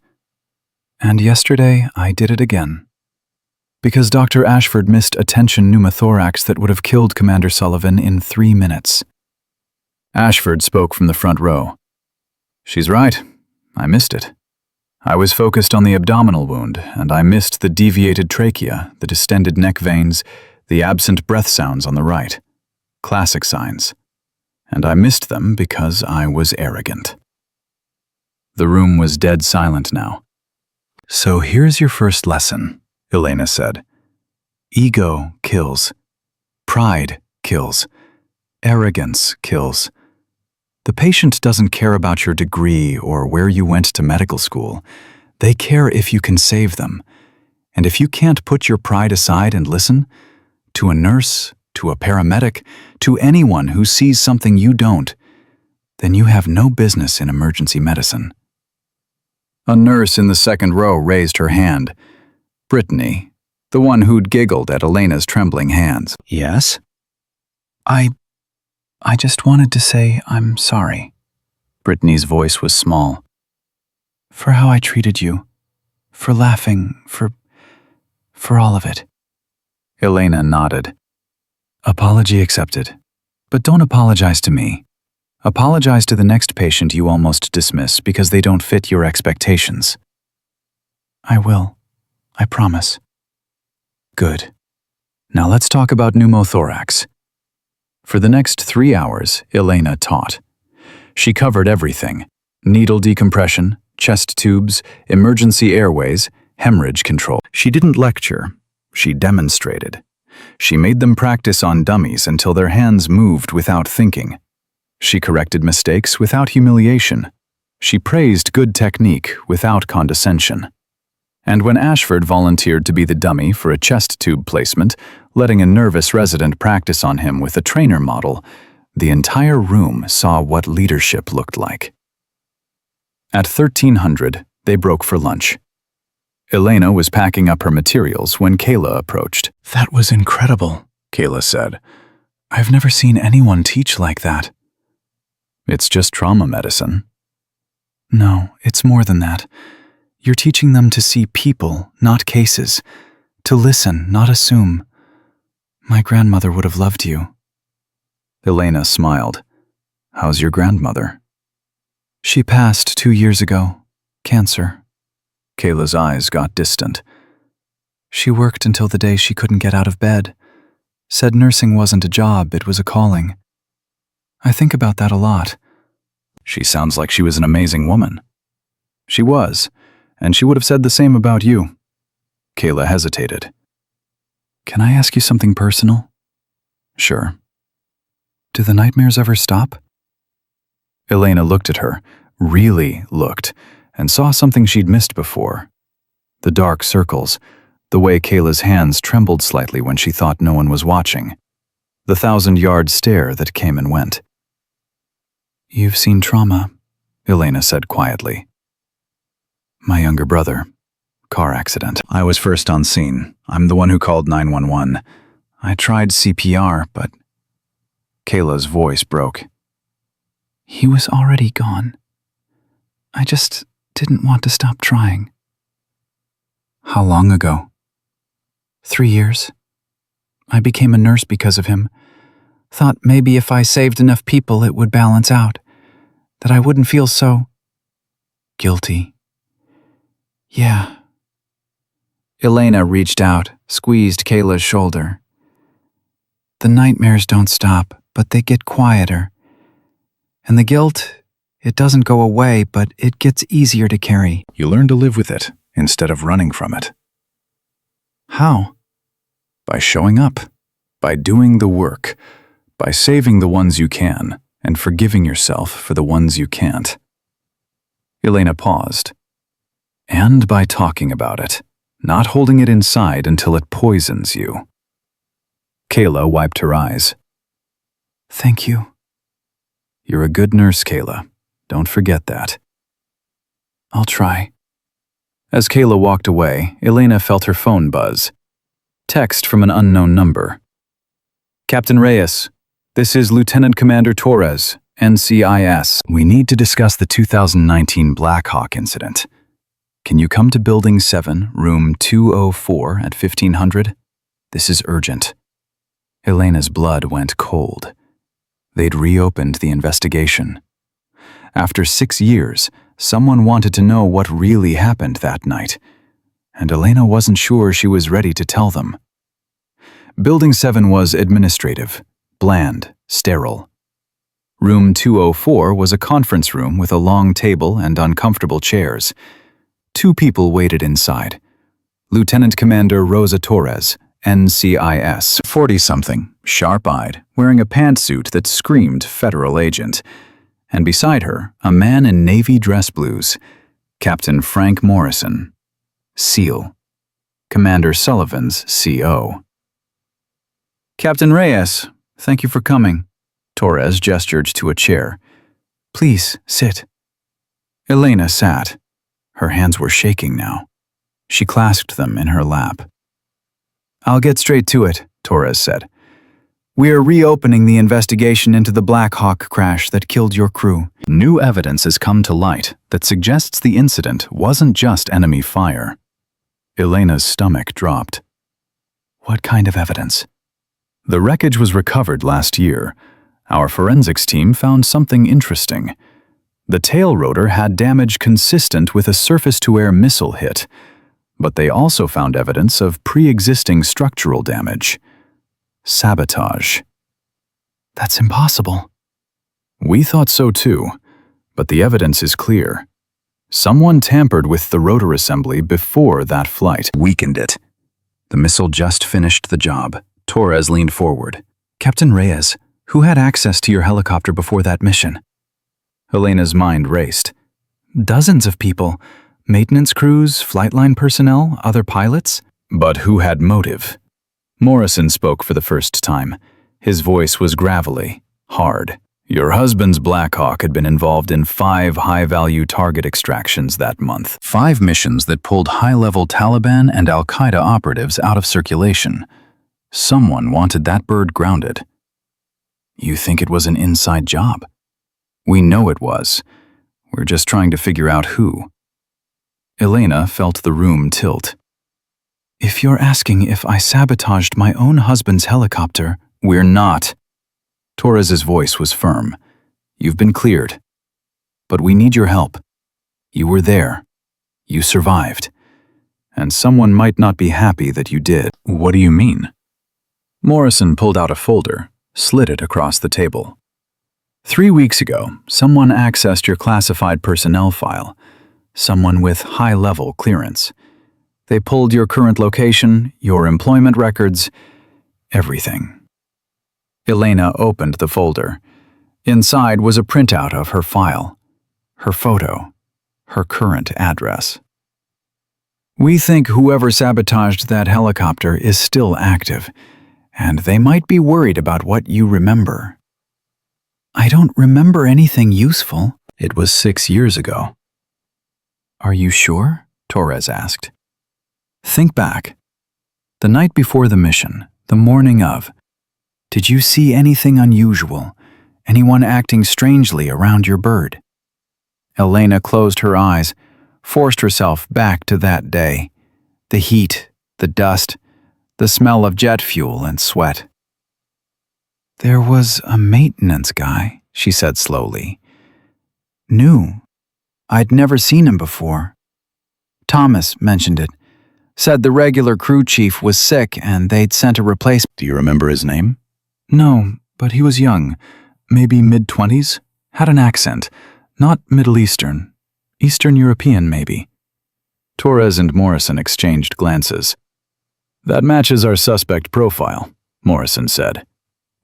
And yesterday, I did it again. Because Dr. Ashford missed a tension pneumothorax that would have killed Commander Sullivan in 3 minutes. Ashford spoke from the front row. She's right. I missed it. I was focused on the abdominal wound, and I missed the deviated trachea, the distended neck veins, the absent breath sounds on the right. Classic signs. And I missed them because I was arrogant. The room was dead silent now. So here's your first lesson, Elena said. Ego kills. Pride kills. Arrogance kills. The patient doesn't care about your degree or where you went to medical school. They care if you can save them. And if you can't put your pride aside and listen, to a nurse, to a paramedic, to anyone who sees something you don't, then you have no business in emergency medicine. A nurse in the second row raised her hand. Brittany, the one who'd giggled at Elena's trembling hands. Yes? I just wanted to say I'm sorry. Brittany's voice was small. For how I treated you. For laughing, for all of it. Elena nodded. Apology accepted. But don't apologize to me. Apologize to the next patient you almost dismiss because they don't fit your expectations. I will. I promise. Good. Now let's talk about pneumothorax. For the next 3 hours, Elena taught. She covered everything: needle decompression, chest tubes, emergency airways, hemorrhage control. She didn't lecture. She demonstrated. She made them practice on dummies until their hands moved without thinking. She corrected mistakes without humiliation. She praised good technique without condescension. And when Ashford volunteered to be the dummy for a chest tube placement, letting a nervous resident practice on him with a trainer model, the entire room saw what leadership looked like. At 1300, they broke for lunch. Elena was packing up her materials when Kayla approached. That was incredible, Kayla said. I've never seen anyone teach like that. It's just trauma medicine. No, it's more than that. You're teaching them to see people, not cases. To listen, not assume. My grandmother would have loved you. Elena smiled. How's your grandmother? She passed 2 years ago. Cancer. Kayla's eyes got distant. She worked until the day she couldn't get out of bed. Said nursing wasn't a job, it was a calling. I think about that a lot. She sounds like she was an amazing woman. She was, and she would have said the same about you. Kayla hesitated. Can I ask you something personal? Sure. Do the nightmares ever stop? Elena looked at her, really looked, and saw something she'd missed before. The dark circles, the way Kayla's hands trembled slightly when she thought no one was watching, the 1,000-yard stare that came and went. You've seen trauma, Elena said quietly. My younger brother. Car accident. I was first on scene. I'm the one who called 911. I tried CPR, but... Kayla's voice broke. He was already gone. I just didn't want to stop trying. How long ago? 3 years. I became a nurse because of him. Thought maybe if I saved enough people it would balance out. That I wouldn't feel so... guilty. Yeah. Elena reached out, squeezed Kayla's shoulder. The nightmares don't stop, but they get quieter. And the guilt, it doesn't go away, but it gets easier to carry. You learn to live with it, instead of running from it. How? By showing up, by doing the work, by saving the ones you can, and forgiving yourself for the ones you can't. Elena paused. And by talking about it, not holding it inside until it poisons you. Kayla wiped her eyes. Thank you. You're a good nurse, Kayla. Don't forget that. I'll try. As Kayla walked away, Elena felt her phone buzz. Text from an unknown number. Captain Reyes, this is Lieutenant Commander Torres, NCIS. We need to discuss the 2019 Black Hawk incident. Can you come to Building 7, room 204 at 1500? This is urgent. Elena's blood went cold. They'd reopened the investigation. After 6 years, someone wanted to know what really happened that night, and Elena wasn't sure she was ready to tell them. Building 7 was administrative, bland, sterile. Room 204 was a conference room with a long table and uncomfortable chairs. 2 people waited inside. Lieutenant Commander Rosa Torres, NCIS, 40-something, sharp-eyed, wearing a pantsuit that screamed federal agent. And beside her, a man in navy dress blues, Captain Frank Morrison, SEAL, Commander Sullivan's CO. Captain Reyes, thank you for coming. Torres gestured to a chair. Please, sit. Elena sat. Her hands were shaking now. She clasped them in her lap. I'll get straight to it, Torres said. We're reopening the investigation into the Black Hawk crash that killed your crew. New evidence has come to light that suggests the incident wasn't just enemy fire. Elena's stomach dropped. What kind of evidence? The wreckage was recovered last year. Our forensics team found something interesting. The tail rotor had damage consistent with a surface-to-air missile hit, but they also found evidence of pre-existing structural damage. Sabotage. That's impossible. We thought so too, but the evidence is clear. Someone tampered with the rotor assembly before that flight. Weakened it. The missile just finished the job. Torres leaned forward. Captain Reyes, who had access to your helicopter before that mission? Elena's mind raced. Dozens of people. Maintenance crews, flight line personnel, other pilots. But who had motive? Morrison spoke for the first time. His voice was gravelly, hard. Your husband's Black Hawk had been involved in 5 high-value target extractions that month. 5 missions that pulled high-level Taliban and Al-Qaeda operatives out of circulation. Someone wanted that bird grounded. You think it was an inside job? We know it was. We're just trying to figure out who. Elena felt the room tilt. If you're asking if I sabotaged my own husband's helicopter, we're not. Torres's voice was firm. You've been cleared. But we need your help. You were there. You survived. And someone might not be happy that you did. What do you mean? Morrison pulled out a folder, slid it across the table. 3 weeks ago, someone accessed your classified personnel file. Someone with high-level clearance. They pulled your current location, your employment records, everything. Elena opened the folder. Inside was a printout of her file, her photo, her current address. We think whoever sabotaged that helicopter is still active, and they might be worried about what you remember. I don't remember anything useful. It was 6 years ago. Are you sure? Torres asked. Think back. The night before the mission, the morning of, did you see anything unusual? Anyone acting strangely around your bird? Elena closed her eyes, forced herself back to that day. The heat, the dust, the smell of jet fuel and sweat. There was a maintenance guy, she said slowly. New. I'd never seen him before. Thomas mentioned it. Said the regular crew chief was sick and they'd sent a replacement. Do you remember his name? No, but he was young, maybe mid-20s, had an accent, not Middle Eastern, Eastern European maybe. Torres and Morrison exchanged glances. That matches our suspect profile, Morrison said.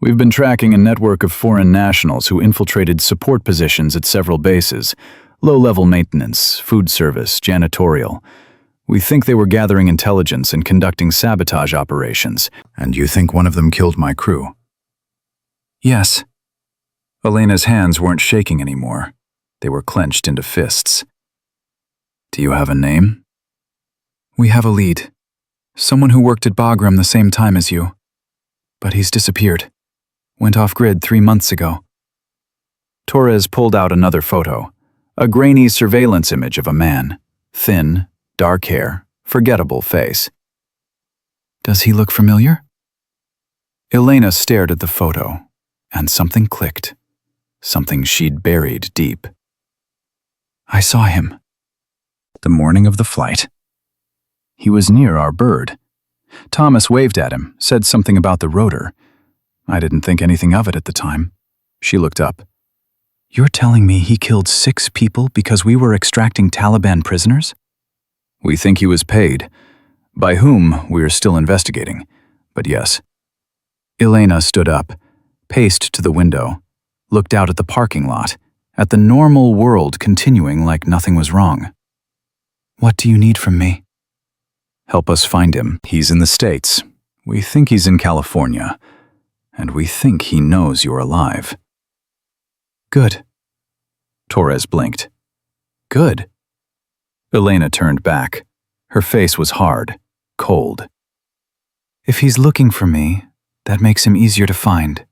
We've been tracking a network of foreign nationals who infiltrated support positions at several bases, low-level maintenance, food service, janitorial. We think they were gathering intelligence and conducting sabotage operations. And you think one of them killed my crew? Yes. Elena's hands weren't shaking anymore. They were clenched into fists. Do you have a name? We have a lead. Someone who worked at Bagram the same time as you. But he's disappeared. Went off-grid 3 months ago. Torres pulled out another photo, a grainy surveillance image of a man, thin, dark hair, forgettable face. Does he look familiar? Elena stared at the photo, and something clicked, something she'd buried deep. I saw him. The morning of the flight. He was near our bird. Thomas waved at him, said something about the rotor. I didn't think anything of it at the time. She looked up. You're telling me he killed 6 people because we were extracting Taliban prisoners? We think he was paid. By whom, we're still investigating. But yes. Elena stood up, paced to the window, looked out at the parking lot, at the normal world continuing like nothing was wrong. What do you need from me? Help us find him. He's in the States. We think he's in California. And we think he knows you're alive. Good. Torres blinked. Good. Elena turned back. Her face was hard, cold. If he's looking for me, that makes him easier to find.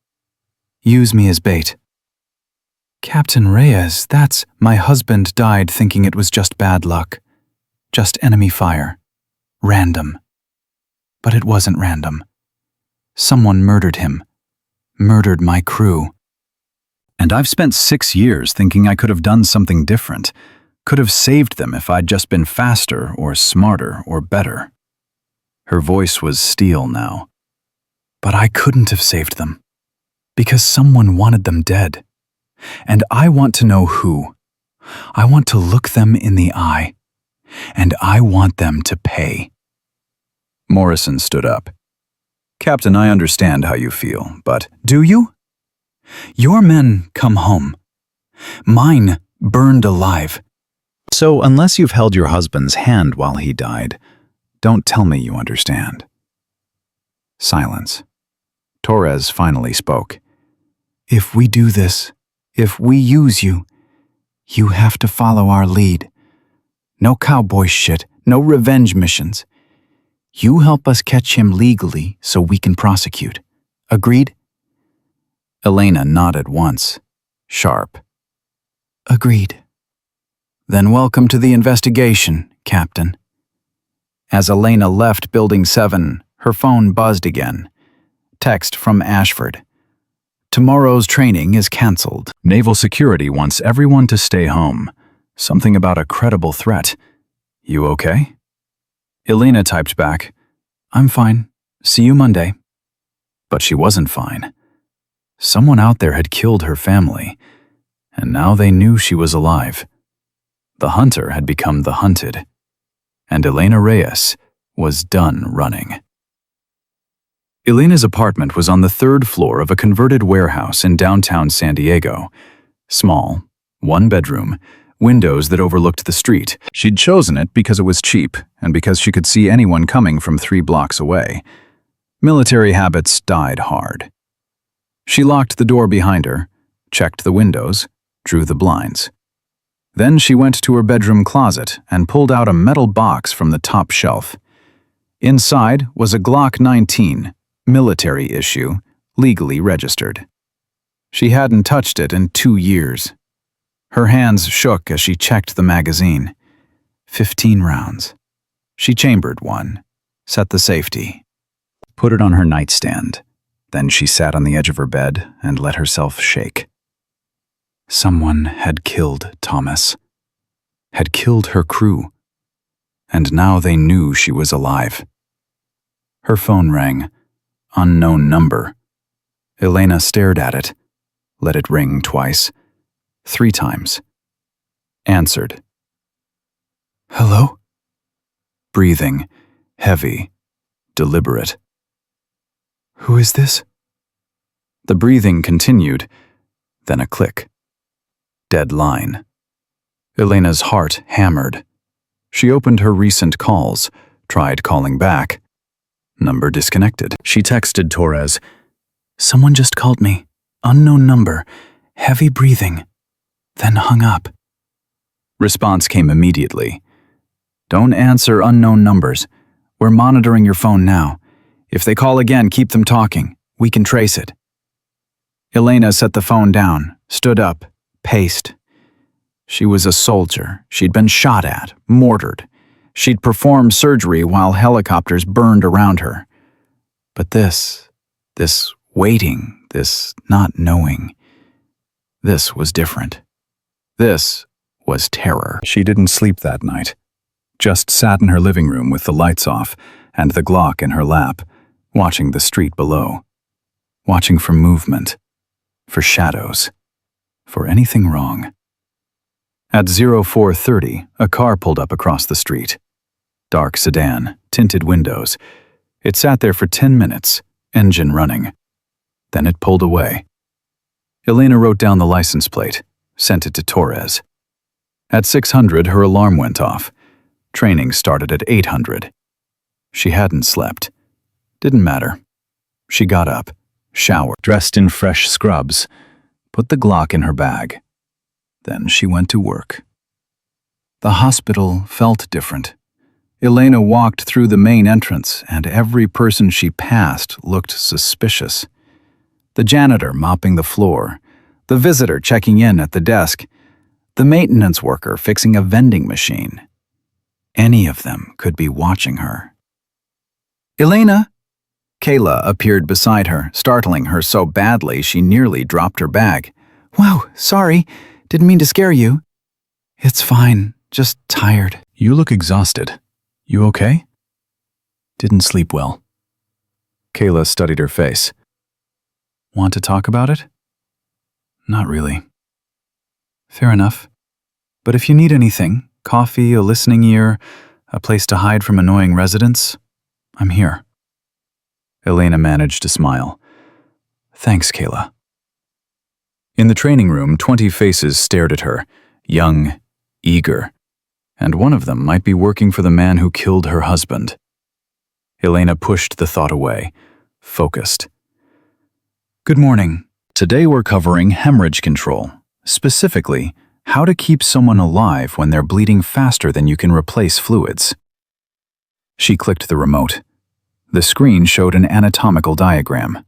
Use me as bait. Captain Reyes, that's my husband died thinking it was just bad luck. Just enemy fire. Random. But it wasn't random. Someone murdered him. Murdered my crew. And I've spent 6 years thinking I could have done something different, could have saved them if I'd just been faster or smarter or better. Her voice was steel now. But I couldn't have saved them, because someone wanted them dead. And I want to know who. I want to look them in the eye, and I want them to pay. Morrison stood up. Captain, I understand how you feel, but do you? Your men come home. Mine burned alive. So unless you've held your husband's hand while he died, don't tell me you understand. Silence. Torres finally spoke. If we do this, if we use you, you have to follow our lead. No cowboy shit, no revenge missions. You help us catch him legally so we can prosecute. Agreed? Elena nodded once, sharp. Agreed. Then welcome to the investigation, Captain. As Elena left Building 7, her phone buzzed again. Text from Ashford. Tomorrow's training is cancelled. Naval Security wants everyone to stay home. Something about a credible threat. You okay? Elena typed back, I'm fine. See you Monday. But she wasn't fine. Someone out there had killed her family, and now they knew she was alive. The hunter had become the hunted, and Elena Reyes was done running. Elena's apartment was on the 3rd floor of a converted warehouse in downtown San Diego. Small, 1 bedroom, windows that overlooked the street. She'd chosen it because it was cheap and because she could see anyone coming from 3 blocks away. Military habits died hard. She locked the door behind her, checked the windows, drew the blinds. Then she went to her bedroom closet and pulled out a metal box from the top shelf. Inside was a Glock 19, military issue, legally registered. She hadn't touched it in 2 years. Her hands shook as she checked the magazine. 15 rounds. She chambered one, set the safety, put it on her nightstand. Then she sat on the edge of her bed and let herself shake. Someone had killed Thomas. Had killed her crew. And now they knew she was alive. Her phone rang. Unknown number. Elena stared at it. Let it ring twice. 3 times. Answered. Hello? Breathing, heavy, deliberate. "Who is this?" The breathing continued, then a click. Dead line. Elena's heart hammered. She opened her recent calls, tried calling back. Number disconnected. She texted Torres, "Someone just called me. Unknown number. Heavy breathing." Then hung up. Response came immediately. "Don't answer unknown numbers. We're monitoring your phone now. If they call again, keep them talking. We can trace it." Elena set the phone down, stood up, paced. She was a soldier. She'd been shot at, mortared. She'd performed surgery while helicopters burned around her. But this waiting, this not knowing, this was different. This was terror. She didn't sleep that night. Just sat in her living room with the lights off and the Glock in her lap, watching the street below. Watching for movement, for shadows, for anything wrong. At 0430, a car pulled up across the street. Dark sedan, tinted windows. It sat there for 10 minutes, engine running. Then it pulled away. Elena wrote down the license plate, sent it to Torres. At 600, her alarm went off. Training started at 800. She hadn't slept. Didn't matter. She got up, showered, dressed in fresh scrubs, put the Glock in her bag. Then she went to work. The hospital felt different. Elena walked through the main entrance, and every person she passed looked suspicious. The janitor mopping the floor, the visitor checking in at the desk, the maintenance worker fixing a vending machine. Any of them could be watching her. "Elena!" Kayla appeared beside her, startling her so badly she nearly dropped her bag. "Wow, sorry. Didn't mean to scare you." "It's fine. Just tired." "You look exhausted. You okay?" "Didn't sleep well." Kayla studied her face. "Want to talk about it?" "Not really." "Fair enough. But if you need anything, coffee, a listening ear, a place to hide from annoying residents, I'm here." Elena managed to smile. "Thanks, Kayla." In the training room, 20 faces stared at her, young, eager, and one of them might be working for the man who killed her husband. Elena pushed the thought away, focused. "Good morning. Today we're covering hemorrhage control, specifically, how to keep someone alive when they're bleeding faster than you can replace fluids." She clicked the remote. The screen showed an anatomical diagram.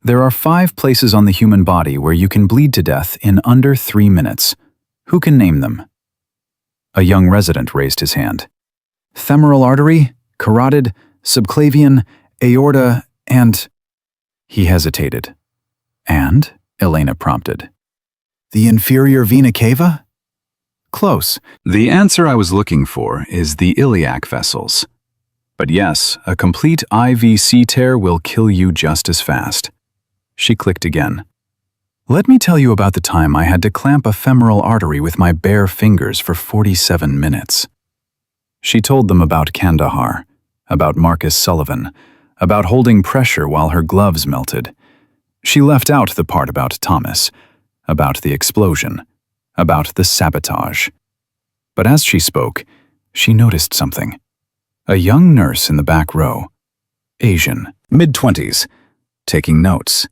There are 5 places on the human body where you can bleed to death in under 3 minutes. Who can name them? A young resident raised his hand. "Femoral artery, carotid, subclavian, aorta, and—" He hesitated. "And?" Elena prompted. "The inferior vena cava?" "Close. The answer I was looking for is the iliac vessels. But yes, a complete IVC tear will kill you just as fast." She clicked again. "Let me tell you about the time I had to clamp a femoral artery with my bare fingers for 47 minutes. She told them about Kandahar, about Marcus Sullivan, about holding pressure while her gloves melted. She left out the part about Thomas, about the explosion, about the sabotage. But as she spoke, she noticed something. A young nurse in the back row, Asian, mid-20s, taking notes.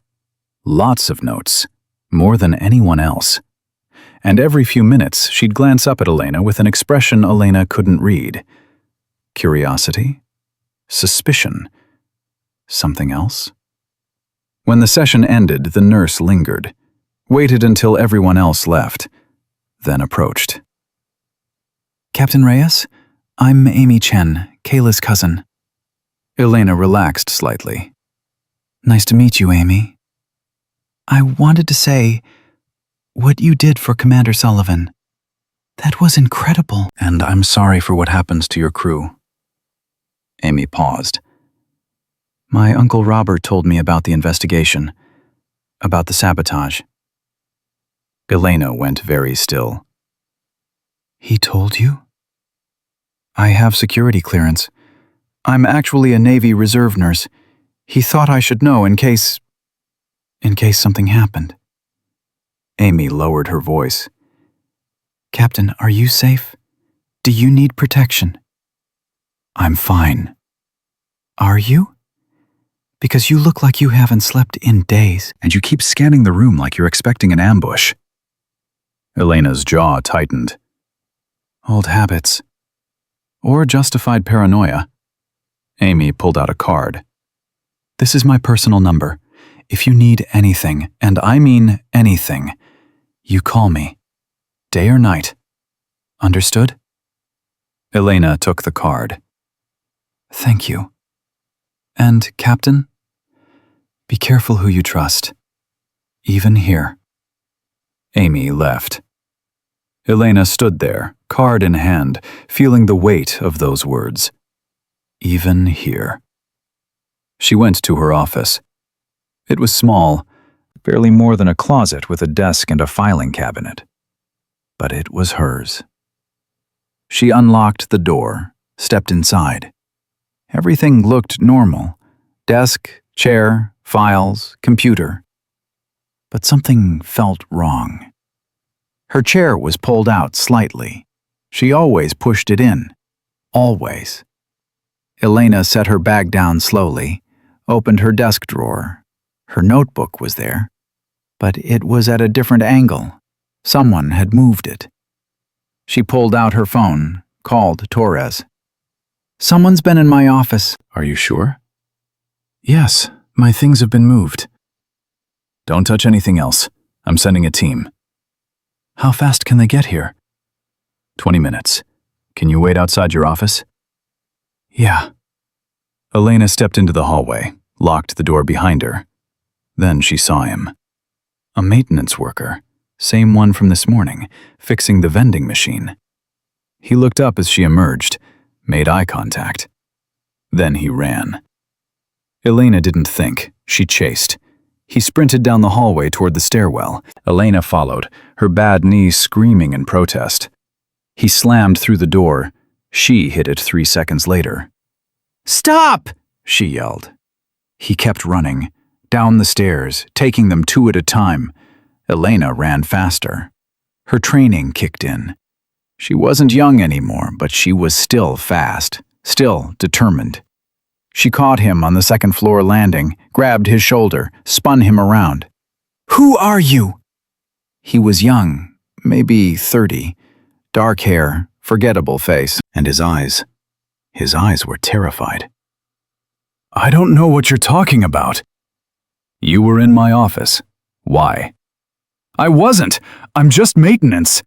Lots of notes, more than anyone else. And every few minutes, she'd glance up at Elena with an expression Elena couldn't read. Curiosity? Suspicion? Something else? When the session ended, the nurse lingered, waited until everyone else left, then approached. "Captain Reyes? I'm Amy Chen, Kayla's cousin." Elena relaxed slightly. "Nice to meet you, Amy. I wanted to say, what you did for Commander Sullivan, that was incredible." "And I'm sorry for what happens to your crew." Amy paused. "My Uncle Robert told me about the investigation, about the sabotage." Elena went very still. "He told you?" "I have security clearance. I'm actually a Navy Reserve nurse. He thought I should know in case something happened. Amy lowered her voice. Captain, are you safe? Do you need protection? I'm fine. Are you? Because you look like you haven't slept in days. And you keep scanning the room like you're expecting an ambush. Elena's jaw tightened. Old habits. Or justified paranoia. Amy pulled out a card. This is my personal number. If you need anything, and I mean anything, you call me. Day or night. Understood? Elena took the card. Thank you. And, Captain, be careful who you trust. Even here. Amy left. Elena stood there, card in hand, feeling the weight of those words. Even here. She went to her office. It was small, barely more than a closet with a desk and a filing cabinet. But it was hers. She unlocked the door, stepped inside. Everything looked normal. Desk, chair, files, computer. But something felt wrong. Her chair was pulled out slightly. She always pushed it in. Always. Elena set her bag down slowly, opened her desk drawer. Her notebook was there, but it was at a different angle. Someone had moved it. She pulled out her phone, called Torres. Someone's been in my office. Are you sure? Yes, my things have been moved. Don't touch anything else. I'm sending a team. How fast can they get here? 20 minutes. Can you wait outside your office? Yeah. Elena stepped into the hallway, locked the door behind her. Then she saw him. A maintenance worker, same one from this morning, fixing the vending machine. He looked up as she emerged, made eye contact. Then he ran. Elena didn't think, she chased. He sprinted down the hallway toward the stairwell. Elena followed, her bad knee screaming in protest. He slammed through the door. She hit it 3 seconds later. Stop! She yelled. He kept running, down the stairs, taking them 2 at a time. Elena ran faster. Her training kicked in. She wasn't young anymore, but she was still fast, still determined. She caught him on the second-floor landing, grabbed his shoulder, spun him around. Who are you? He was young, maybe 30. Dark hair, forgettable face, and his eyes were terrified. I don't know what you're talking about. You were in my office. Why? I wasn't. I'm just maintenance.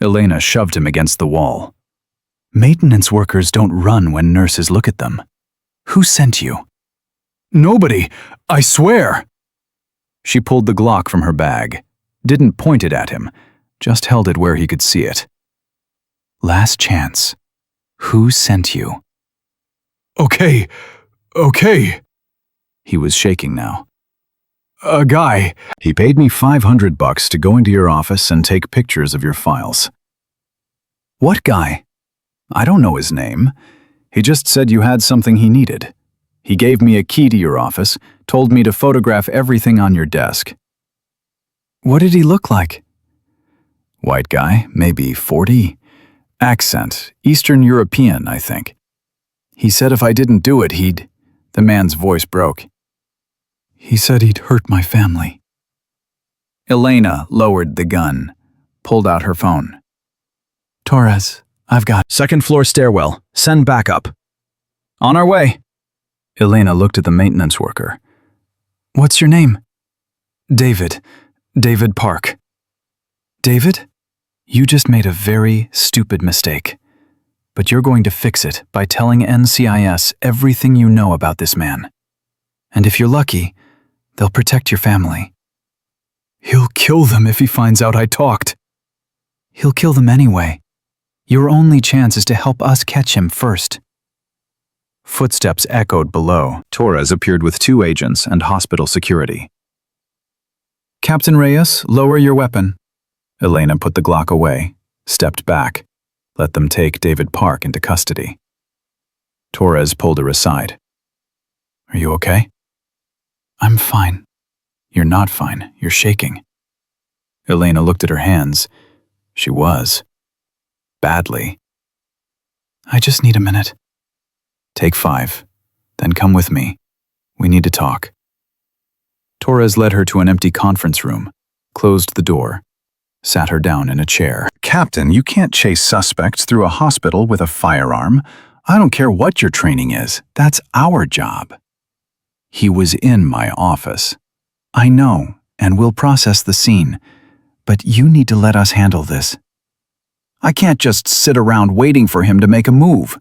Elena shoved him against the wall. Maintenance workers don't run when nurses look at them. Who sent you? Nobody. I swear. She pulled the Glock from her bag, didn't point it at him, just held it where he could see it. Last chance. Who sent you? Okay. He was shaking now. A guy. He paid me $500 to go into your office and take pictures of your files. What guy? I don't know his name. He just said you had something he needed. He gave me a key to your office, told me to photograph everything on your desk. What did he look like? White guy, maybe 40. Accent, Eastern European, I think. He said if I didn't do it, he'd... The man's voice broke. He said he'd hurt my family. Elena lowered the gun, pulled out her phone. Torres, I've got... Second-floor stairwell. Send backup. On our way. Elena looked at the maintenance worker. What's your name? David. David Park. David, you just made a very stupid mistake. But you're going to fix it by telling NCIS everything you know about this man. And if you're lucky, they'll protect your family. He'll kill them if he finds out I talked. He'll kill them anyway. Your only chance is to help us catch him first. Footsteps echoed below. Torres appeared with 2 agents and hospital security. Captain Reyes, lower your weapon. Elena put the Glock away, stepped back, let them take David Park into custody. Torres pulled her aside. Are you okay? I'm fine. You're not fine. You're shaking. Elena looked at her hands. She was. Badly. I just need a minute. Take 5. Then come with me. We need to talk. Torres led her to an empty conference room, closed the door, sat her down in a chair. Captain, you can't chase suspects through a hospital with a firearm. I don't care what your training is. That's our job. He was in my office. I know, and we'll process the scene. But you need to let us handle this. I can't just sit around waiting for him to make a move.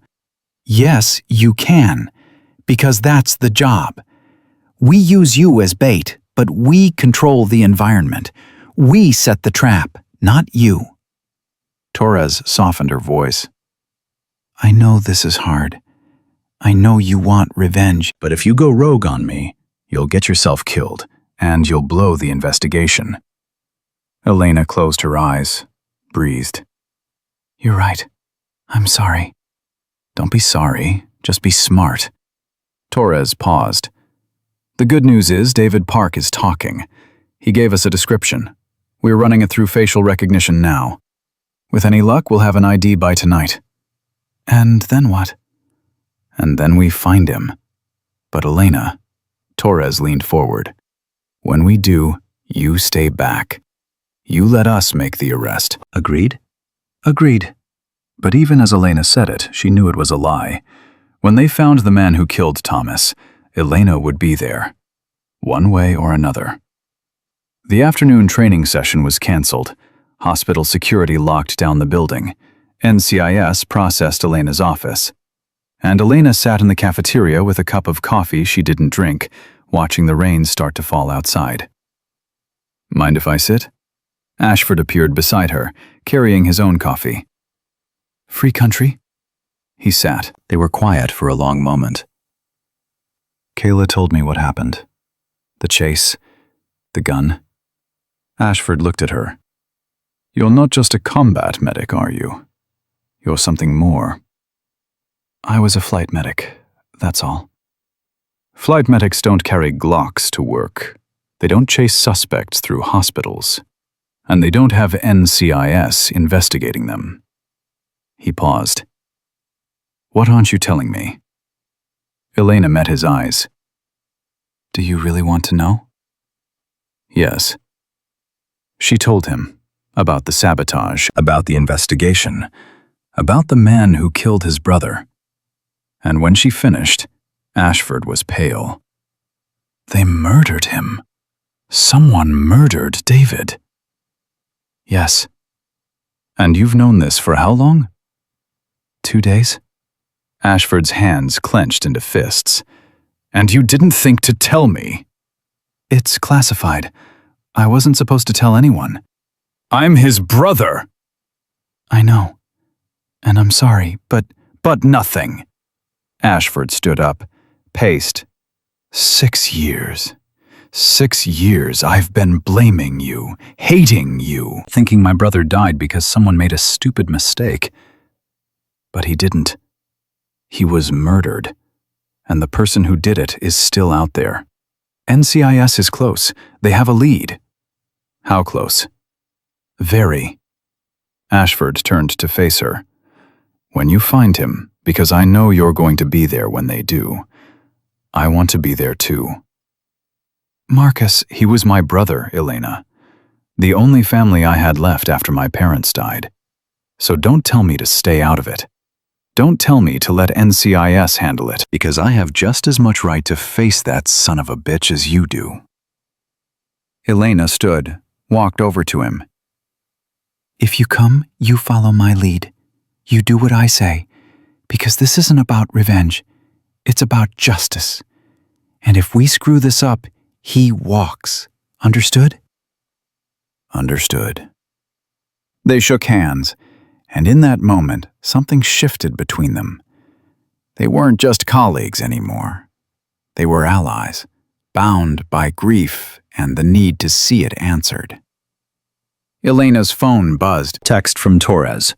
Yes, you can, because that's the job. We use you as bait, but we control the environment. We set the trap, not you. Torres softened her voice. I know this is hard. I know you want revenge, but if you go rogue on me, you'll get yourself killed, and you'll blow the investigation. Elena closed her eyes, breathed. You're right. I'm sorry. Don't be sorry, just be smart. Torres paused. The good news is David Park is talking. He gave us a description. We're running it through facial recognition now. With any luck, we'll have an ID by tonight. And then what? And then we find him. But Elena, Torres leaned forward. When we do, you stay back. You let us make the arrest. Agreed? Agreed. But even as Elena said it, she knew it was a lie. When they found the man who killed Thomas, Elena would be there. One way or another. The afternoon training session was canceled. Hospital security locked down the building. NCIS processed Elena's office. And Elena sat in the cafeteria with a cup of coffee she didn't drink, watching the rain start to fall outside. Mind if I sit? Ashford appeared beside her, carrying his own coffee. Free country? He sat. They were quiet for a long moment. Kayla told me what happened. The chase. The gun. Ashford looked at her. You're not just a combat medic, are you? You're something more. I was a flight medic, that's all. Flight medics don't carry Glocks to work. They don't chase suspects through hospitals. And they don't have NCIS investigating them. He paused. What aren't you telling me? Elena met his eyes. Do you really want to know? Yes. She told him about the sabotage, about the investigation, about the man who killed his brother. And when she finished, Ashford was pale. They murdered him. Someone murdered David. Yes. And you've known this for how long? 2 days? Ashford's hands clenched into fists. And you didn't think to tell me? It's classified. I wasn't supposed to tell anyone. I'm his brother. I know. And I'm sorry, but nothing. Ashford stood up, paced. 6 years. 6 years I've been blaming you, hating you, thinking my brother died because someone made a stupid mistake. But he didn't. He was murdered. And the person who did it is still out there. NCIS is close. They have a lead. How close? Very. Ashford turned to face her. When you find him, because I know you're going to be there when they do, I want to be there too. Marcus, he was my brother, Elena. The only family I had left after my parents died. So don't tell me to stay out of it. Don't tell me to let NCIS handle it, because I have just as much right to face that son of a bitch as you do. Elena stood, walked over to him. If you come, you follow my lead. You do what I say, because this isn't about revenge. It's about justice. And if we screw this up, he walks. Understood? Understood. They shook hands, and in that moment, something shifted between them. They weren't just colleagues anymore. They were allies, bound by grief and the need to see it answered. Elena's phone buzzed. Text from Torres.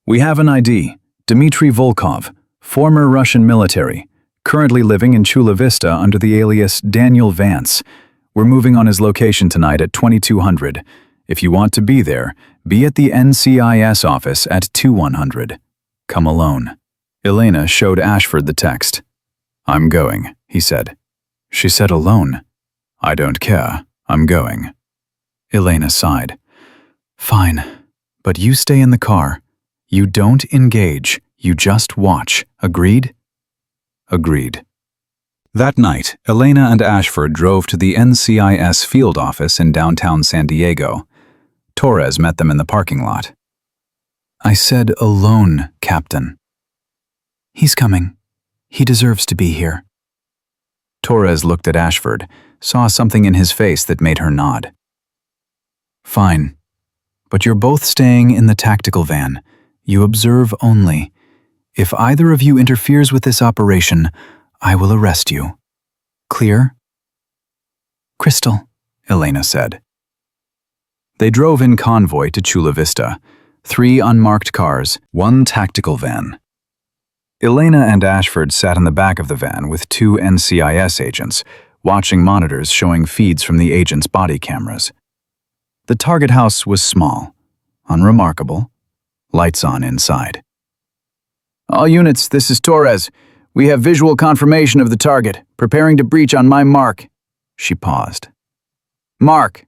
We have an ID. Dmitry Volkov, Former Russian military, currently living in Chula Vista under the alias Daniel Vance. We're moving on his location tonight at 2200. If you want to be there, be at the NCIS office at 2100. Come alone. Elena showed Ashford the text. I'm going, he said. She said alone. I don't care. I'm going. Elena sighed. Fine, but you stay in the car. You don't engage. You just watch. Agreed? Agreed. That night, Elena and Ashford drove to the NCIS field office in downtown San Diego. Torres met them in the parking lot. I said alone, Captain. He's coming. He deserves to be here. Torres looked at Ashford, saw something in his face that made her nod. Fine. But you're both staying in the tactical van. You observe only. If either of you interferes with this operation, I will arrest you. Clear? Crystal, Elena said. They drove in convoy to Chula Vista. 3 unmarked cars, 1 tactical van. Elena and Ashford sat in the back of the van with 2 NCIS agents, watching monitors showing feeds from the agents' body cameras. The target house was small, unremarkable, lights on inside. All units, this is Torres. We have visual confirmation of the target, preparing to breach on my mark. She paused. Mark!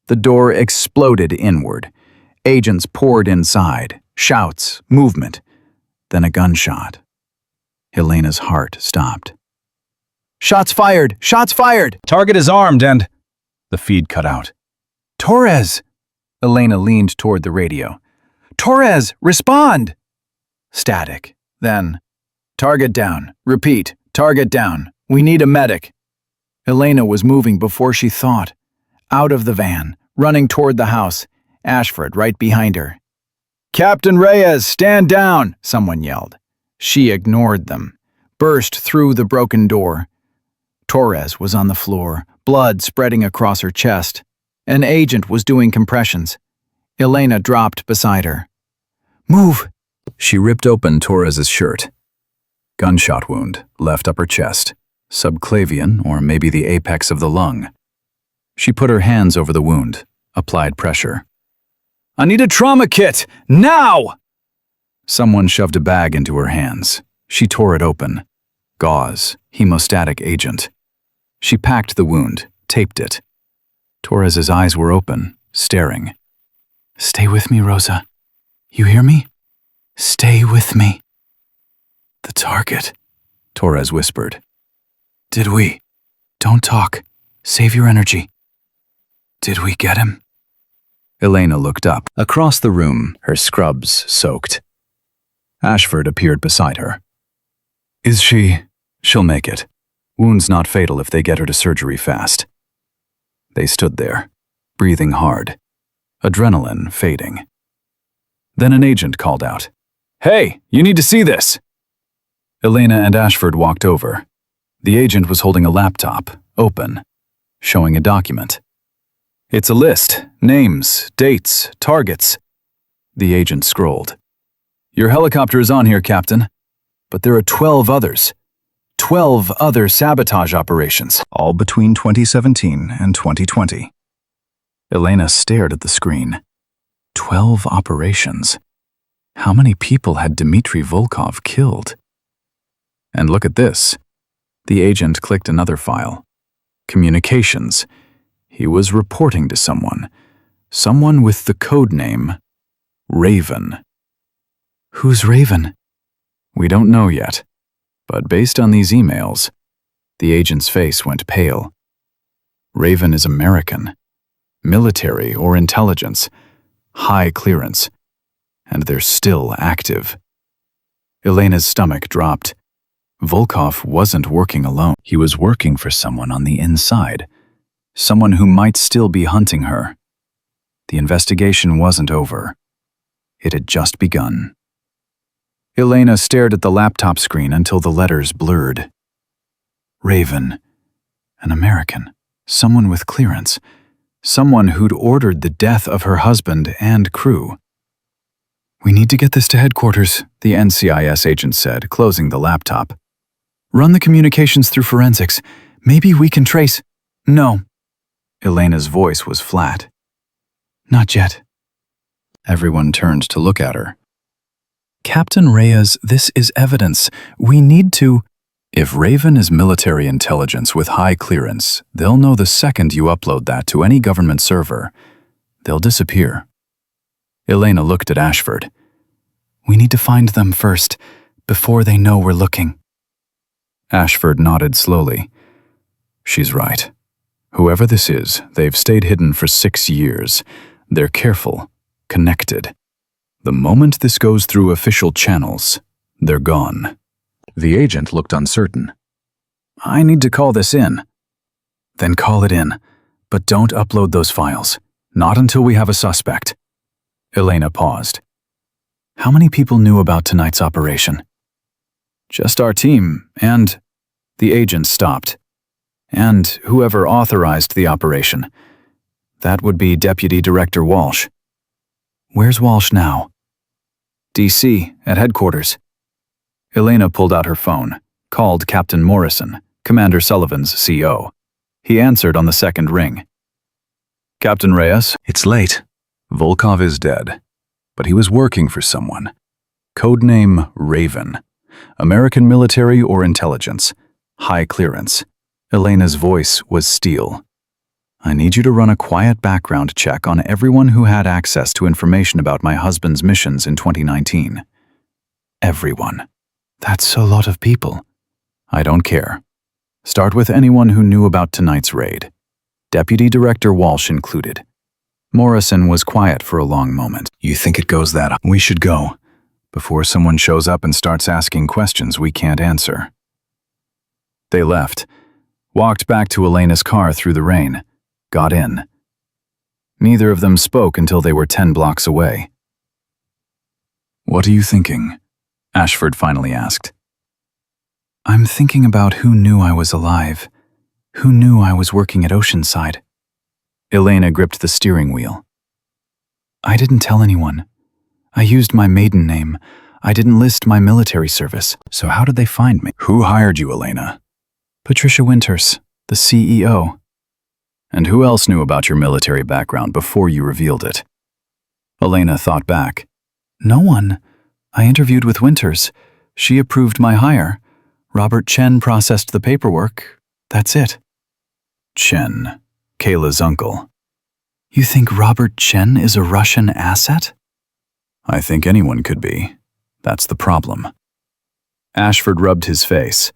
The door exploded inward. Agents poured inside, shouts, movement, then a gunshot. Elena's heart stopped. Shots fired! Shots fired! Target is armed and... The feed cut out. Torres! Elena leaned toward the radio. Torres, respond! Static. Then, target down. Repeat, target down. We need a medic. Elena was moving before she thought. Out of the van, running toward the house, Ashford right behind her. Captain Reyes, stand down, someone yelled. She ignored them, burst through the broken door. Torres was on the floor, blood spreading across her chest. An agent was doing compressions. Elena dropped beside her. Move! She ripped open Torres's shirt. Gunshot wound, left upper chest, subclavian or maybe the apex of the lung. She put her hands over the wound, applied pressure. I need a trauma kit, now! Someone shoved a bag into her hands. She tore it open. Gauze, hemostatic agent. She packed the wound, taped it. Torres's eyes were open, staring. Stay with me, Rosa. You hear me? Stay with me. The target, Torres whispered. Did we? Don't talk. Save your energy. Did we get him? Elena looked up. Across the room, her scrubs soaked. Ashford appeared beside her. Is she? She'll make it. Wound's not fatal if they get her to surgery fast. They stood there, breathing hard, adrenaline fading. Then an agent called out, Hey, you need to see this! Elena and Ashford walked over. The agent was holding a laptop, open, showing a document. It's a list, names, dates, targets. The agent scrolled. Your helicopter is on here, Captain, but there are 12 others. 12 other sabotage operations, all between 2017 and 2020. Elena stared at the screen. 12 operations. How many people had Dmitry Volkov killed? And look at this. The agent clicked another file. Communications. He was reporting to someone. Someone with the code name Raven. Who's Raven? We don't know yet. But based on these emails, the agent's face went pale. Raven is American. Military or intelligence. High clearance. And they're still active. Elena's stomach dropped. Volkov wasn't working alone. He was working for someone on the inside. Someone who might still be hunting her. The investigation wasn't over. It had just begun. Elena stared at the laptop screen until the letters blurred. Raven. An American. Someone with clearance. Someone who'd ordered the death of her husband and crew. We need to get this to headquarters, the NCIS agent said, closing the laptop. Run the communications through forensics. Maybe we can trace— No. Elena's voice was flat. Not yet. Everyone turned to look at her. Captain Reyes, this is evidence. We need to— If Raven is military intelligence with high clearance, they'll know the second you upload that to any government server. They'll disappear. Elena looked at Ashford. We need to find them first, before they know we're looking. Ashford nodded slowly. She's right. Whoever this is, they've stayed hidden for 6 years. They're careful, connected. The moment this goes through official channels, they're gone. The agent looked uncertain. I need to call this in. Then call it in, but don't upload those files. Not until we have a suspect. Elena paused. How many people knew about tonight's operation? Just our team, and— The agent stopped. And whoever authorized the operation. That would be Deputy Director Walsh. Where's Walsh now? DC, at headquarters. Elena pulled out her phone, called Captain Morrison, Commander Sullivan's CO. He answered on the second ring. Captain Reyes? It's late. Volkov is dead. But he was working for someone. Codename Raven. American military or intelligence. High clearance. Elena's voice was steel. I need you to run a quiet background check on everyone who had access to information about my husband's missions in 2019. Everyone. That's a lot of people. I don't care. Start with anyone who knew about tonight's raid. Deputy Director Walsh included. Morrison was quiet for a long moment. You think it goes that— We should go, before someone shows up and starts asking questions we can't answer. They left, walked back to Elena's car through the rain, got in. Neither of them spoke until they were 10 blocks away. What are you thinking? Ashford finally asked. I'm thinking about who knew I was alive, who knew I was working at Oceanside. Elena gripped the steering wheel. I didn't tell anyone. I used my maiden name. I didn't list my military service. So how did they find me? Who hired you, Elena? Patricia Winters, the CEO. And who else knew about your military background before you revealed it? Elena thought back. No one. I interviewed with Winters. She approved my hire. Robert Chen processed the paperwork. That's it. Chen, Kayla's uncle. You think Robert Chen is a Russian asset? I think anyone could be. That's the problem. Ashford rubbed his face.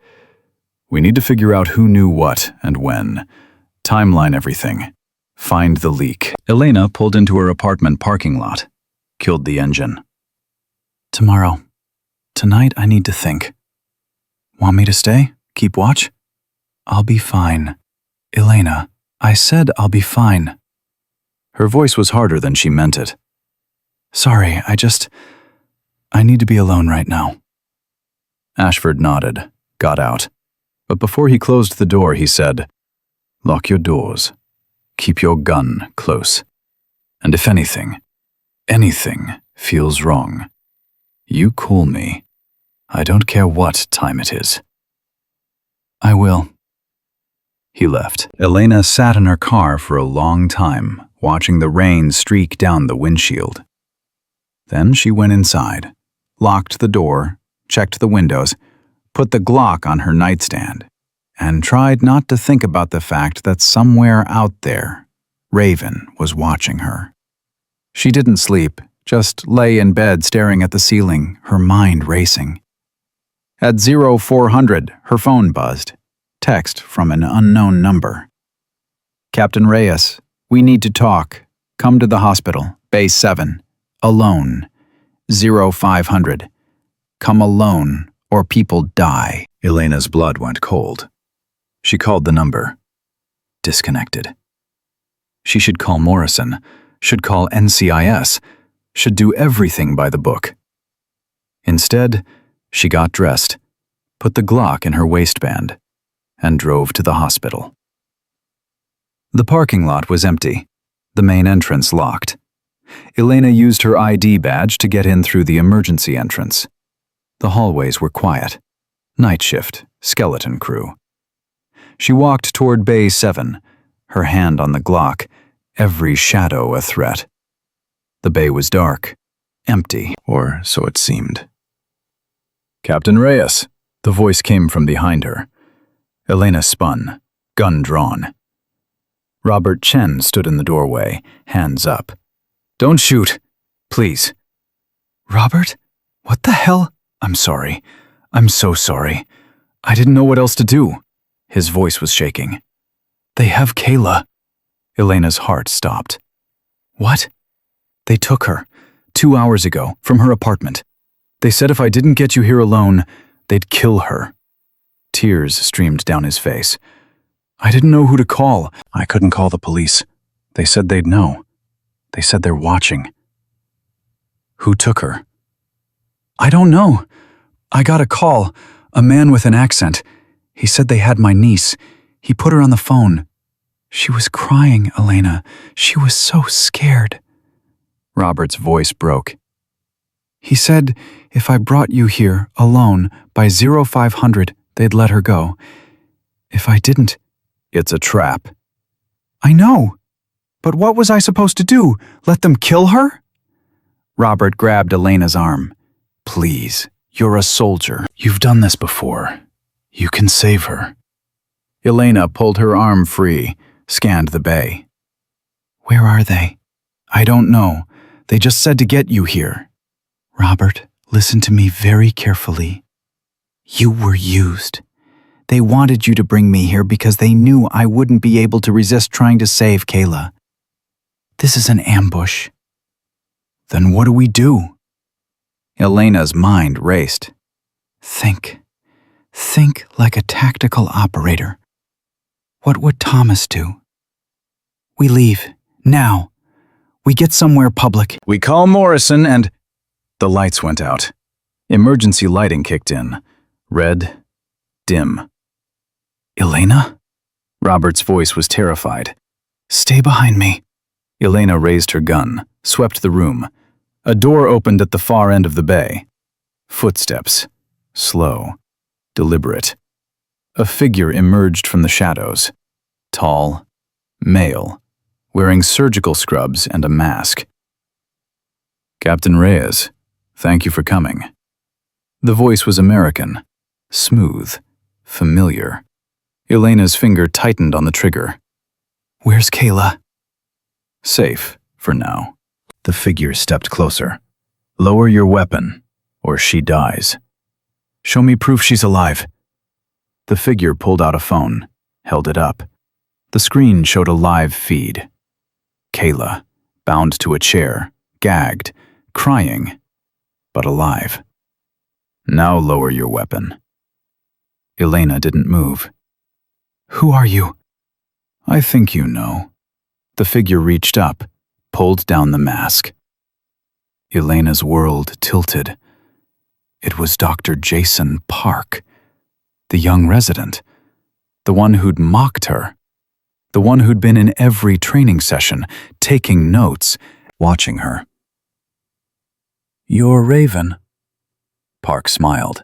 We need to figure out who knew what and when. Timeline everything. Find the leak. Elena pulled into her apartment parking lot. Killed the engine. Tomorrow. Tonight I need to think. Want me to stay? Keep watch? I'll be fine. Elena, I said I'll be fine. Her voice was harder than she meant it. Sorry, I need to be alone right now. Ashford nodded, got out. But before he closed the door, he said, Lock your doors. Keep your gun close. And if anything feels wrong, you call me. I don't care what time it is. I will. He left. Elena sat in her car for a long time, watching the rain streak down the windshield. Then she went inside, locked the door, checked the windows, put the Glock on her nightstand, and tried not to think about the fact that somewhere out there, Raven was watching her. She didn't sleep, just lay in bed staring at the ceiling, her mind racing. At 0400, her phone buzzed. Text from an unknown number. Captain Reyes, we need to talk. Come to the hospital, Base 7. Alone. 0500. Come alone, or people die. Elena's blood went cold. She called the number. Disconnected. She should call Morrison, should call NCIS, should do everything by the book. Instead, she got dressed, put the Glock in her waistband, and drove to the hospital. The parking lot was empty, the main entrance locked. Elena used her ID badge to get in through the emergency entrance. The hallways were quiet. Night shift, skeleton crew. She walked toward Bay 7, her hand on the Glock, every shadow a threat. The bay was dark, empty, or so it seemed. Captain Reyes, the voice came from behind her. Elena spun, gun drawn. Robert Chen stood in the doorway, hands up. Don't shoot, please. Robert? What the hell? I'm sorry. I'm so sorry. I didn't know what else to do. His voice was shaking. They have Kayla. Elena's heart stopped. What? They took her, 2 hours ago, from her apartment. They said if I didn't get you here alone, they'd kill her. Tears streamed down his face. I didn't know who to call. I couldn't call the police. They said they'd know. They said they're watching. Who took her? I don't know. I got a call. A man with an accent. He said they had my niece. He put her on the phone. She was crying, Elena. She was so scared. Robert's voice broke. He said if I brought you here alone by 0500, they'd let her go. If I didn't, It's a trap. I know. But what was I supposed to do? Let them kill her? Robert grabbed Elena's arm. Please, you're a soldier. You've done this before. You can save her. Elena pulled her arm free, scanned the bay. Where are they? I don't know. They just said to get you here. Robert, listen to me very carefully. You were used. They wanted you to bring me here because they knew I wouldn't be able to resist trying to save Kayla. This is an ambush. Then what do we do? Elena's mind raced. Think. Think like a tactical operator. What would Thomas do? We leave, now. We get somewhere public. We call Morrison and... The lights went out. Emergency lighting kicked in. Red, dim. Elena? Robert's voice was terrified. Stay behind me. Elena raised her gun, swept the room. A door opened at the far end of the bay. Footsteps. Slow. Deliberate. A figure emerged from the shadows. Tall. Male. Wearing surgical scrubs and a mask. Captain Reyes, thank you for coming. The voice was American. Smooth. Familiar. Elena's finger tightened on the trigger. Where's Kayla? Safe, for now. The figure stepped closer. Lower your weapon, or she dies. Show me proof she's alive. The figure pulled out a phone, held it up. The screen showed a live feed. Kayla, bound to a chair, gagged, crying, but alive. Now lower your weapon. Elena didn't move. Who are you? I think you know. The figure reached up, pulled down the mask. Elena's world tilted. It was Dr. Jason Park, the young resident, the one who'd mocked her, the one who'd been in every training session, taking notes, watching her. You're Raven. Park smiled.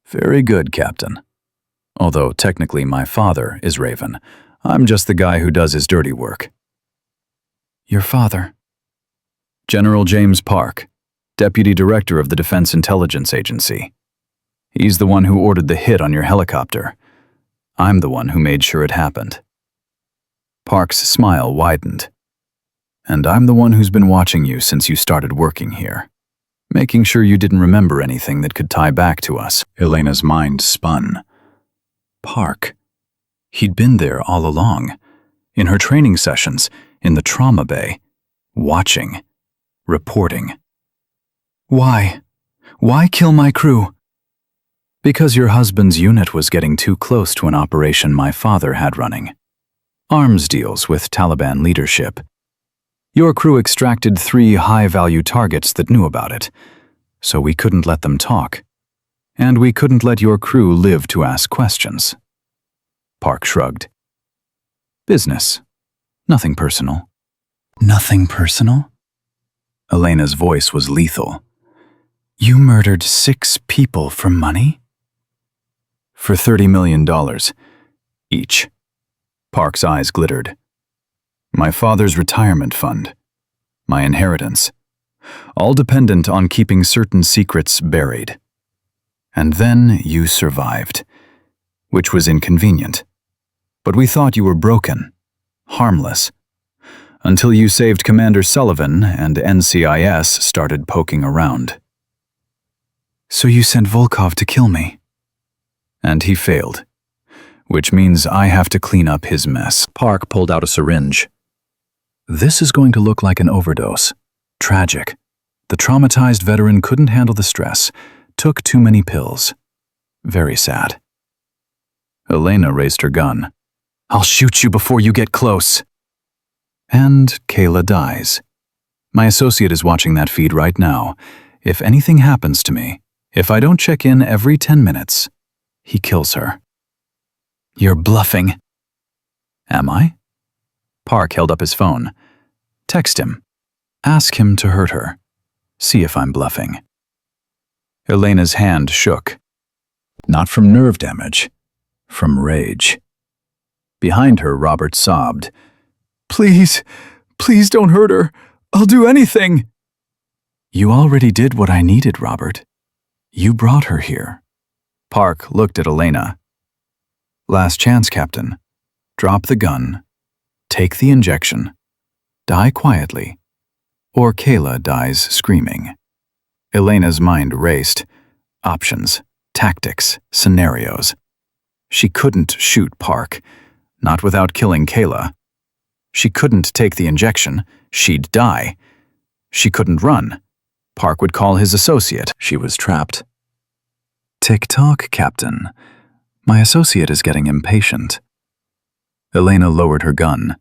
Very good, Captain. Although technically my father is Raven, I'm just the guy who does his dirty work. Your father? General James Park, Deputy Director of the Defense Intelligence Agency. He's the one who ordered the hit on your helicopter. I'm the one who made sure it happened. Park's smile widened. And I'm the one who's been watching you since you started working here, making sure you didn't remember anything that could tie back to us. Elena's mind spun. Park. He'd been there all along, in her training sessions, in the trauma bay, watching, reporting. Why? Why kill my crew? Because your husband's unit was getting too close to an operation my father had running. Arms deals with Taliban leadership. Your crew extracted 3 high-value targets that knew about it, so we couldn't let them talk. And we couldn't let your crew live to ask questions. Park shrugged. Business. Nothing personal. Nothing personal? Elena's voice was lethal. You murdered 6 people for money? For $30 million each. Park's eyes glittered. My father's retirement fund. My inheritance. All dependent on keeping certain secrets buried. And then you survived, which was inconvenient. But we thought you were broken, harmless, until you saved Commander Sullivan and NCIS started poking around. So you sent Volkov to kill me? And he failed, which means I have to clean up his mess. Park pulled out a syringe. This is going to look like an overdose. Tragic. The traumatized veteran couldn't handle the stress, took too many pills. Very sad. Elena raised her gun. I'll shoot you before you get close. And Kayla dies. My associate is watching that feed right now. If anything happens to me, if I don't check in every 10 minutes, he kills her. You're bluffing. Am I? Park held up his phone. Text him. Ask him to hurt her. See if I'm bluffing. Elena's hand shook. Not from nerve damage, from rage. Behind her, Robert sobbed. Please, please don't hurt her. I'll do anything. You already did what I needed, Robert. You brought her here. Park looked at Elena. Last chance, Captain. Drop the gun. Take the injection. Die quietly. Or Kayla dies screaming. Elena's mind raced. Options, tactics, scenarios. She couldn't shoot Park, not without killing Kayla. She couldn't take the injection. She'd die. She couldn't run. Park would call his associate. She was trapped. Tick-tock, Captain. My associate is getting impatient. Elena lowered her gun.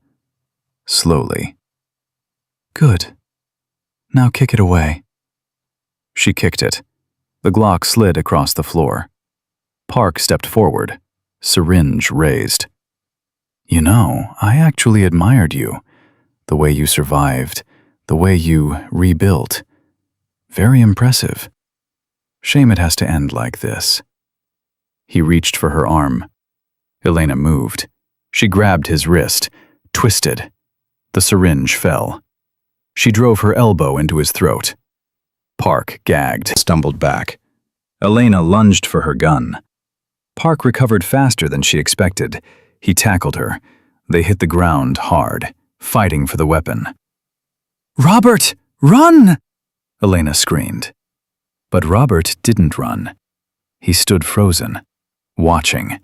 Slowly. Good. Now kick it away. She kicked it. The Glock slid across the floor. Park stepped forward, syringe raised. You know, I actually admired you. The way you survived, the way you rebuilt. Very impressive. Shame it has to end like this. He reached for her arm. Elena moved. She grabbed his wrist, twisted. The syringe fell. She drove her elbow into his throat. Park gagged, stumbled back. Elena lunged for her gun. Park recovered faster than she expected. He tackled her. They hit the ground hard, fighting for the weapon. Robert, run! Elena screamed. But Robert didn't run. He stood frozen, watching.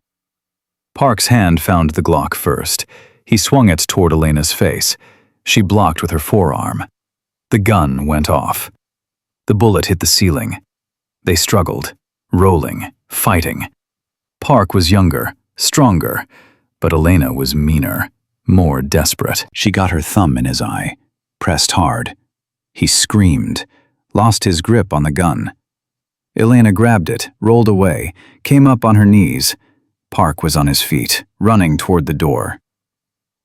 Park's hand found the Glock first. He swung it toward Elena's face. She blocked with her forearm. The gun went off. The bullet hit the ceiling. They struggled, rolling, fighting. Park was younger, stronger, but Elena was meaner, more desperate. She got her thumb in his eye, pressed hard. He screamed, lost his grip on the gun. Elena grabbed it, rolled away, came up on her knees. Park was on his feet, running toward the door.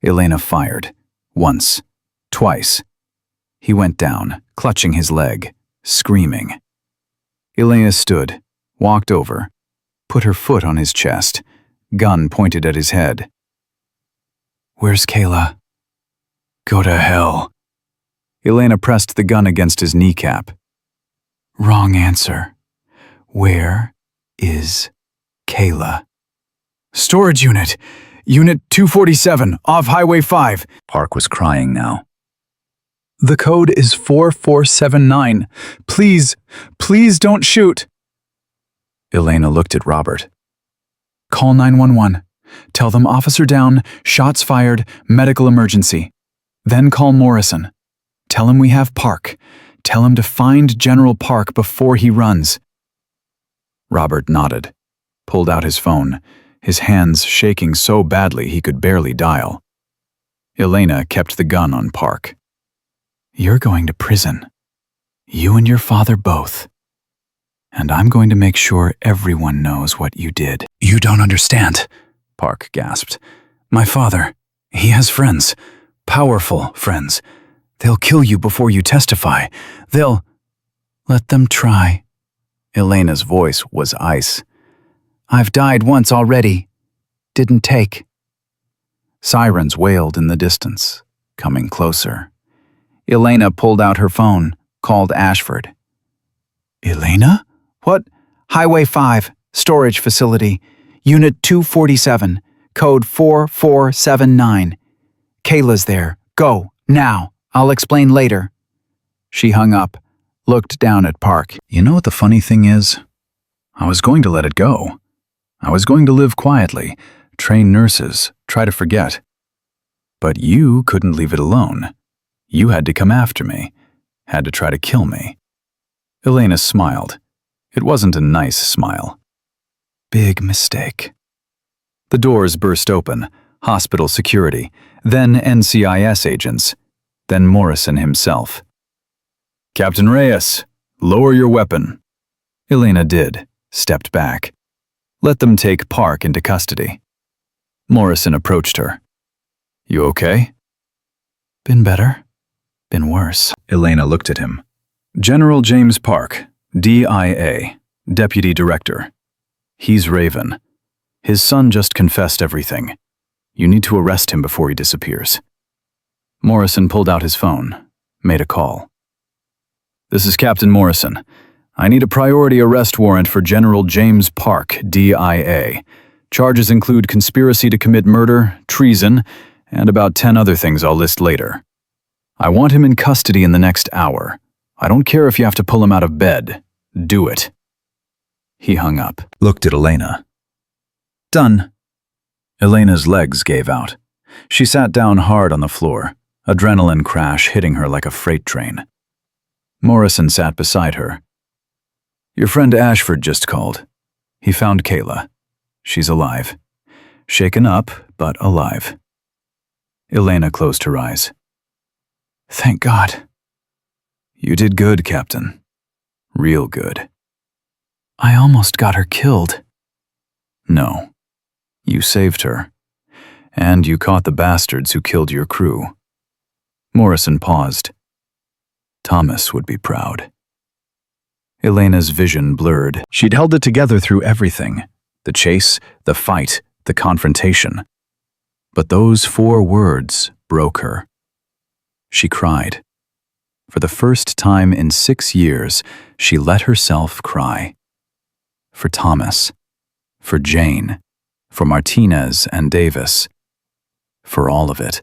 Elena fired, once, twice. He went down, clutching his leg, screaming. Elena stood, walked over, put her foot on his chest, gun pointed at his head. Where's Kayla? Go to hell. Elena pressed the gun against his kneecap. Wrong answer. Where is Kayla? Storage unit. Unit 247, off Highway 5. Park was crying now. The code is 4479. Please, please don't shoot. Elena looked at Robert. Call 911. Tell them officer down, shots fired, medical emergency. Then call Morrison. Tell him we have Park. Tell him to find General Park before he runs. Robert nodded, pulled out his phone, his hands shaking so badly he could barely dial. Elena kept the gun on Park. You're going to prison. You and your father both. And I'm going to make sure everyone knows what you did. You don't understand, Park gasped. My father, he has friends, powerful friends. They'll kill you before you testify. They'll... Let them try. Elena's voice was ice. I've died once already. Didn't take. Sirens wailed in the distance, coming closer. Elena pulled out her phone, called Ashford. Elena? What? Highway 5, storage facility, Unit 247, code 4479. Kayla's there. Go, now. I'll explain later. She hung up, looked down at Park. You know what the funny thing is? I was going to let it go. I was going to live quietly, train nurses, try to forget. But you couldn't leave it alone. You had to come after me, had to try to kill me. Elena smiled. It wasn't a nice smile. Big mistake. The doors burst open, hospital security, then NCIS agents, then Morrison himself. Captain Reyes, lower your weapon. Elena did, stepped back. Let them take Park into custody. Morrison approached her. You okay? Been better. Been worse. Elena looked at him. General James Park, DIA, Deputy Director. He's Raven. His son just confessed everything. You need to arrest him before he disappears. Morrison pulled out his phone, made a call. This is Captain Morrison. I need a priority arrest warrant for General James Park, DIA. Charges include conspiracy to commit murder, treason, and about 10 other things I'll list later. I want him in custody in the next hour. I don't care if you have to pull him out of bed. Do it. He hung up, looked at Elena. Done. Elena's legs gave out. She sat down hard on the floor, adrenaline crash hitting her like a freight train. Morrison sat beside her. Your friend Ashford just called. He found Kayla. She's alive. Shaken up, but alive. Elena closed her eyes. Thank God. You did good, Captain. Real good. I almost got her killed. No. You saved her. And you caught the bastards who killed your crew. Morrison paused. Thomas would be proud. Elena's vision blurred. She'd held it together through everything. The chase, the fight, the confrontation. But those 4 words broke her. She cried. For the first time in 6 years, she let herself cry. For Thomas. For Jane. For Martinez and Davis. For all of it.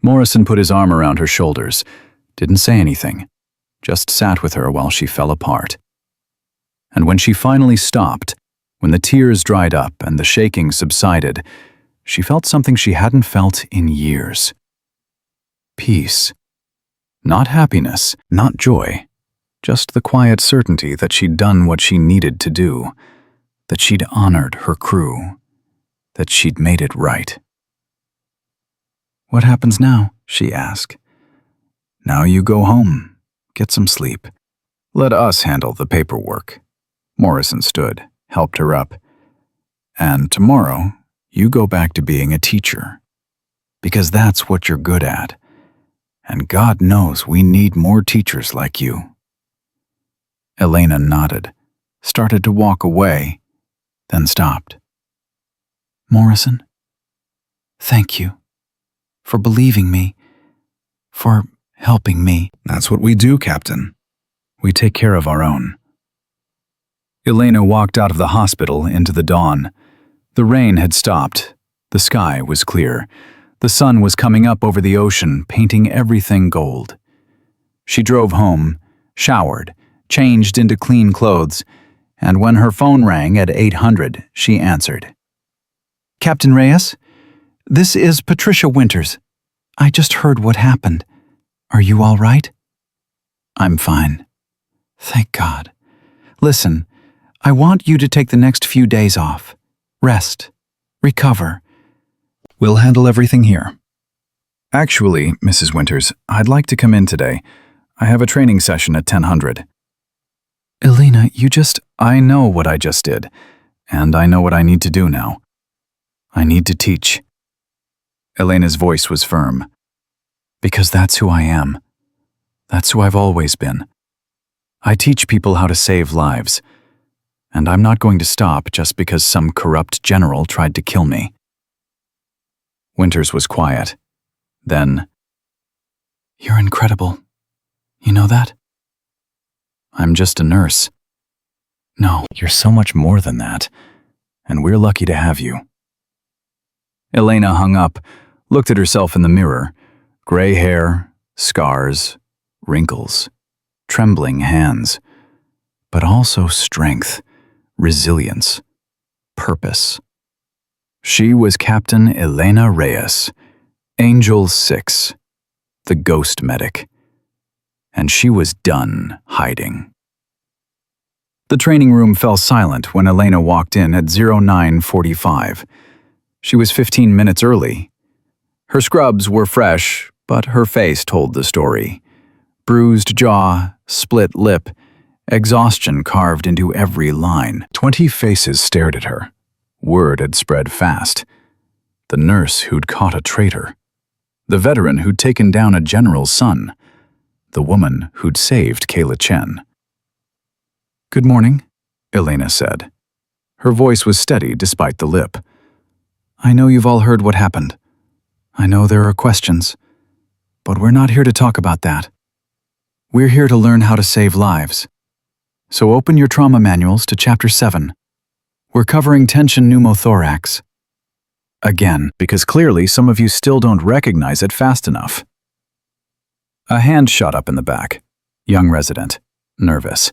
Morrison put his arm around her shoulders, didn't say anything, just sat with her while she fell apart. And when she finally stopped, when the tears dried up and the shaking subsided, she felt something she hadn't felt in years. Peace. Not happiness, not joy, just the quiet certainty that she'd done what she needed to do, that she'd honored her crew, that she'd made it right. What happens now? She asked. Now you go home, get some sleep. Let us handle the paperwork. Morrison stood, helped her up. And tomorrow, you go back to being a teacher. Because that's what you're good at. And God knows we need more teachers like you. Elena nodded, started to walk away, then stopped. Morrison, thank you for believing me, for helping me. That's what we do, Captain. We take care of our own. Elena walked out of the hospital into the dawn. The rain had stopped. The sky was clear. The sun was coming up over the ocean, painting everything gold. She drove home, showered, changed into clean clothes, and when her phone rang at 800, she answered. Captain Reyes, this is Patricia Winters. I just heard what happened. Are you all right? I'm fine. Thank God. Listen, I want you to take the next few days off. Rest. Recover. We'll handle everything here. Actually, Mrs. Winters, I'd like to come in today. I have a training session at 10:00. Elena, I know what I just did, and I know what I need to do now. I need to teach. Elena's voice was firm. Because that's who I am. That's who I've always been. I teach people how to save lives, and I'm not going to stop just because some corrupt general tried to kill me. Winters was quiet. Then, "You're incredible. You know that?" "I'm just a nurse." "No, you're so much more than that, and we're lucky to have you." Elena hung up, looked at herself in the mirror. Gray hair, scars, wrinkles, trembling hands, but also strength, resilience, purpose. She was Captain Elena Reyes, Angel 6, the ghost medic, and she was done hiding. The training room fell silent when Elena walked in at 09:45. She was 15 minutes early. Her scrubs were fresh, but her face told the story. Bruised jaw, split lip, exhaustion carved into every line. 20 faces stared at her. Word had spread fast. The nurse who'd caught a traitor. The veteran who'd taken down a general's son. The woman who'd saved Kayla Chen. "Good morning," Elena said. Her voice was steady despite the lip. "I know you've all heard what happened. I know there are questions. But we're not here to talk about that. We're here to learn how to save lives. So open your trauma manuals to Chapter 7. We're covering tension pneumothorax. Again, because clearly some of you still don't recognize it fast enough." A hand shot up in the back. Young resident, nervous.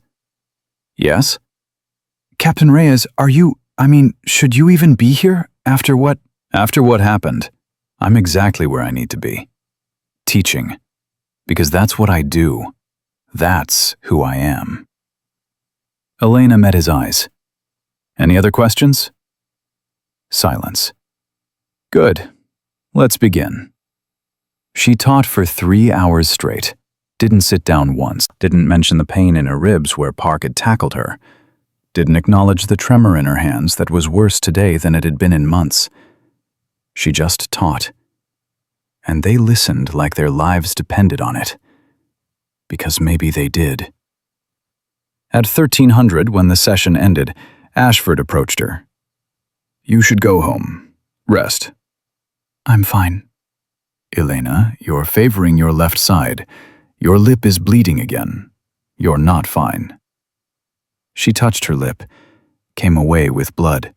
"Yes?" "Captain Reyes, should you even be here after what?" "After what happened, I'm exactly where I need to be. Teaching. Because that's what I do. That's who I am." Elena met his eyes. "Any other questions?" Silence. "Good. Let's begin." She taught for 3 hours straight. Didn't sit down once. Didn't mention the pain in her ribs where Park had tackled her. Didn't acknowledge the tremor in her hands that was worse today than it had been in months. She just taught. And they listened like their lives depended on it. Because maybe they did. At 1300, when the session ended, Ashford approached her. "You should go home. Rest." "I'm fine." "Elena, you're favoring your left side. Your lip is bleeding again. You're not fine." She touched her lip, came away with blood.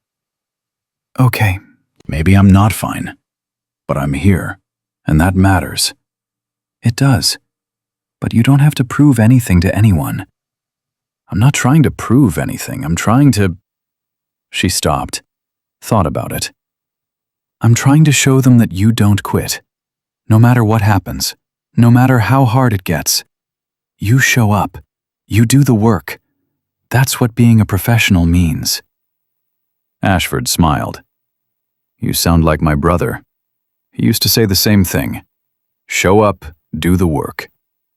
"Okay, maybe I'm not fine, but I'm here, and that matters." "It does, but you don't have to prove anything to anyone." "I'm not trying to prove anything, I'm trying to—" She stopped, thought about it. "I'm trying to show them that you don't quit. No matter what happens, no matter how hard it gets. You show up. You do the work. That's what being a professional means." Ashford smiled. "You sound like my brother. He used to say the same thing. Show up, do the work.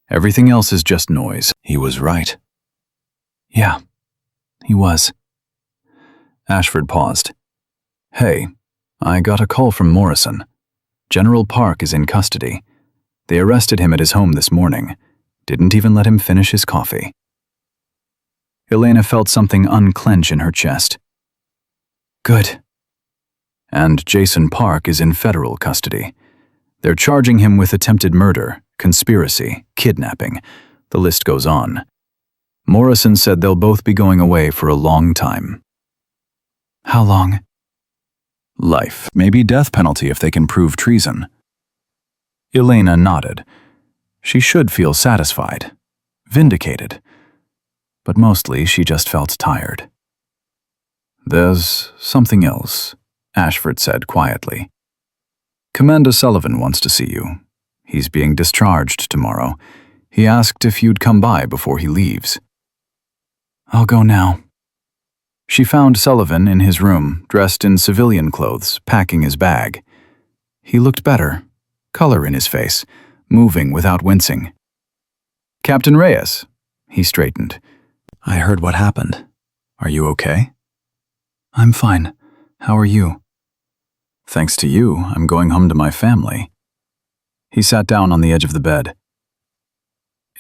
Everything else is just noise." He was right. Yeah, he was. Ashford paused. "Hey, I got a call from Morrison. General Park is in custody. They arrested him at his home this morning. Didn't even let him finish his coffee." Elena felt something unclench in her chest. "Good." "And Jason Park is in federal custody. They're charging him with attempted murder, conspiracy, kidnapping. The list goes on. Morrison said they'll both be going away for a long time." "How long?" "Life, maybe death penalty if they can prove treason." Elena nodded. She should feel satisfied, vindicated. But mostly she just felt tired. "There's something else," Ashford said quietly. "Commander Sullivan wants to see you. He's being discharged tomorrow. He asked if you'd come by before he leaves." "I'll go now." She found Sullivan in his room, dressed in civilian clothes, packing his bag. He looked better, color in his face, moving without wincing. "Captain Reyes," he straightened. "I heard what happened. Are you okay?" "I'm fine. How are you?" "Thanks to you, I'm going home to my family." He sat down on the edge of the bed.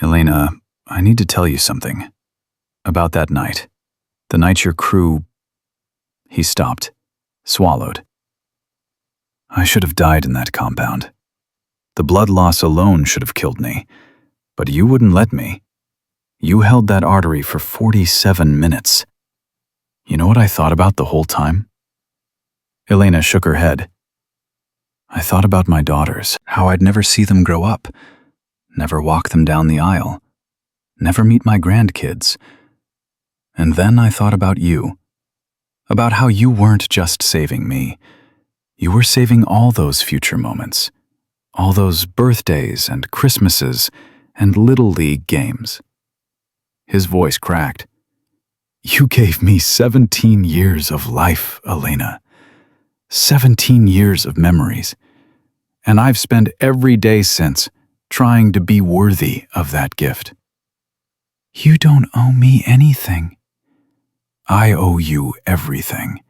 Elena, I need to tell you something. About that night. The night your crew... He stopped, swallowed. I should have died in that compound. The blood loss alone should have killed me, but you wouldn't let me. You held that artery for 47 minutes. You know what I thought about the whole time? Elena shook her head. I thought about my daughters, how I'd never see them grow up, never walk them down the aisle, never meet my grandkids. And then I thought about you, about how you weren't just saving me. You were saving all those future moments, all those birthdays and Christmases and Little League games. His voice cracked. You gave me 17 years of life, Elena. 17 years of memories. And I've spent every day since trying to be worthy of that gift. You don't owe me anything. I owe you everything.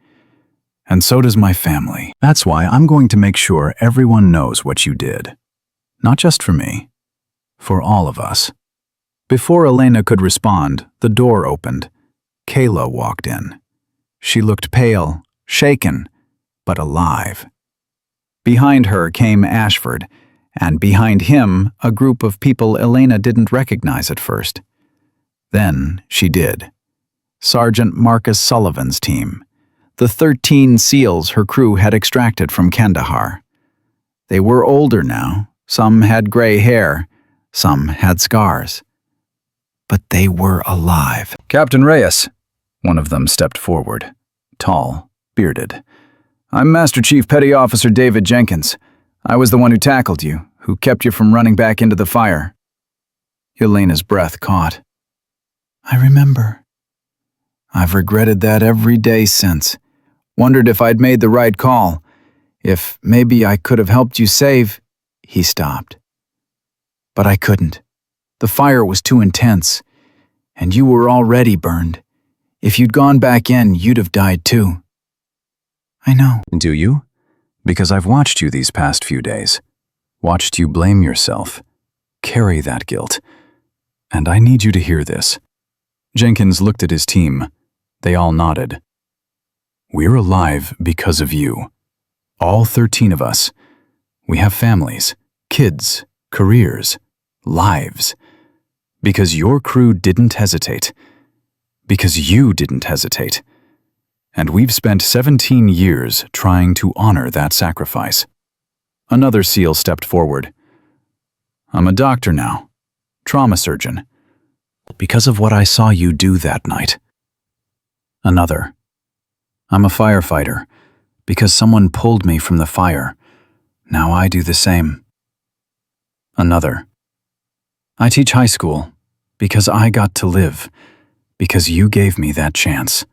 And so does my family. That's why I'm going to make sure everyone knows what you did. Not just for me, for all of us. Before Elena could respond, the door opened. Kayla walked in. She looked pale, shaken, but alive. Behind her came Ashford, and behind him a group of people Elena didn't recognize at first. Then she did. Sergeant Marcus Sullivan's team, the 13 SEALs her crew had extracted from Kandahar. They were older now, some had gray hair, some had scars. But they were alive. Captain Reyes, one of them stepped forward, tall, bearded. I'm Master Chief Petty Officer David Jenkins. I was the one who tackled you, who kept you from running back into the fire. Elena's breath caught. I remember. I've regretted that every day since. Wondered if I'd made the right call. If maybe I could have helped you save... He stopped. But I couldn't. The fire was too intense, and you were already burned. If you'd gone back in, you'd have died too. I know. Do you? Because I've watched you these past few days. Watched you blame yourself. Carry that guilt. And I need you to hear this. Jenkins looked at his team. They all nodded. We're alive because of you. All 13 of us. We have families, kids, careers, lives. Because your crew didn't hesitate. Because you didn't hesitate. And we've spent 17 years trying to honor that sacrifice. Another SEAL stepped forward. I'm a doctor now, trauma surgeon. Because of what I saw you do that night. Another. I'm a firefighter, because someone pulled me from the fire. Now I do the same. Another. I teach high school, because I got to live, because you gave me that chance.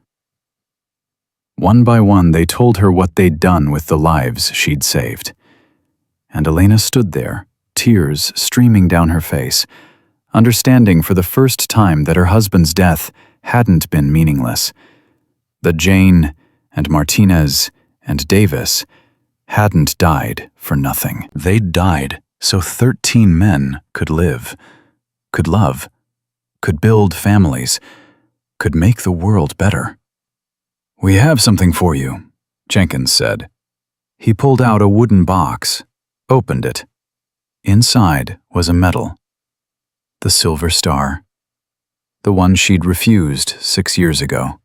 One by one, they told her what they'd done with the lives she'd saved. And Elena stood there, tears streaming down her face, understanding for the first time that her husband's death hadn't been meaningless. That Jane and Martinez and Davis hadn't died for nothing. They'd died so 13 men could live, could love, could build families, could make the world better. We have something for you, Jenkins said. He pulled out a wooden box, opened it. Inside was a medal. The Silver Star. The one she'd refused 6 years ago.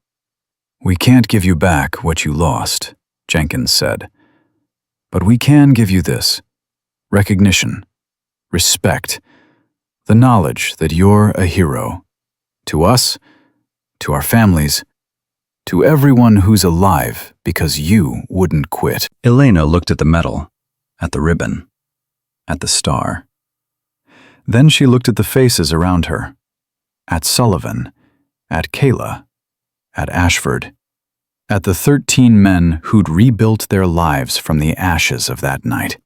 We can't give you back what you lost, Jenkins said. But we can give you this. Recognition. Respect. The knowledge that you're a hero. To us, to our families, to everyone who's alive because you wouldn't quit. Elena looked at the medal, at the ribbon, at the star. Then she looked at the faces around her, at Sullivan, at Kayla, at Ashford, at the 13 men who'd rebuilt their lives from the ashes of that night.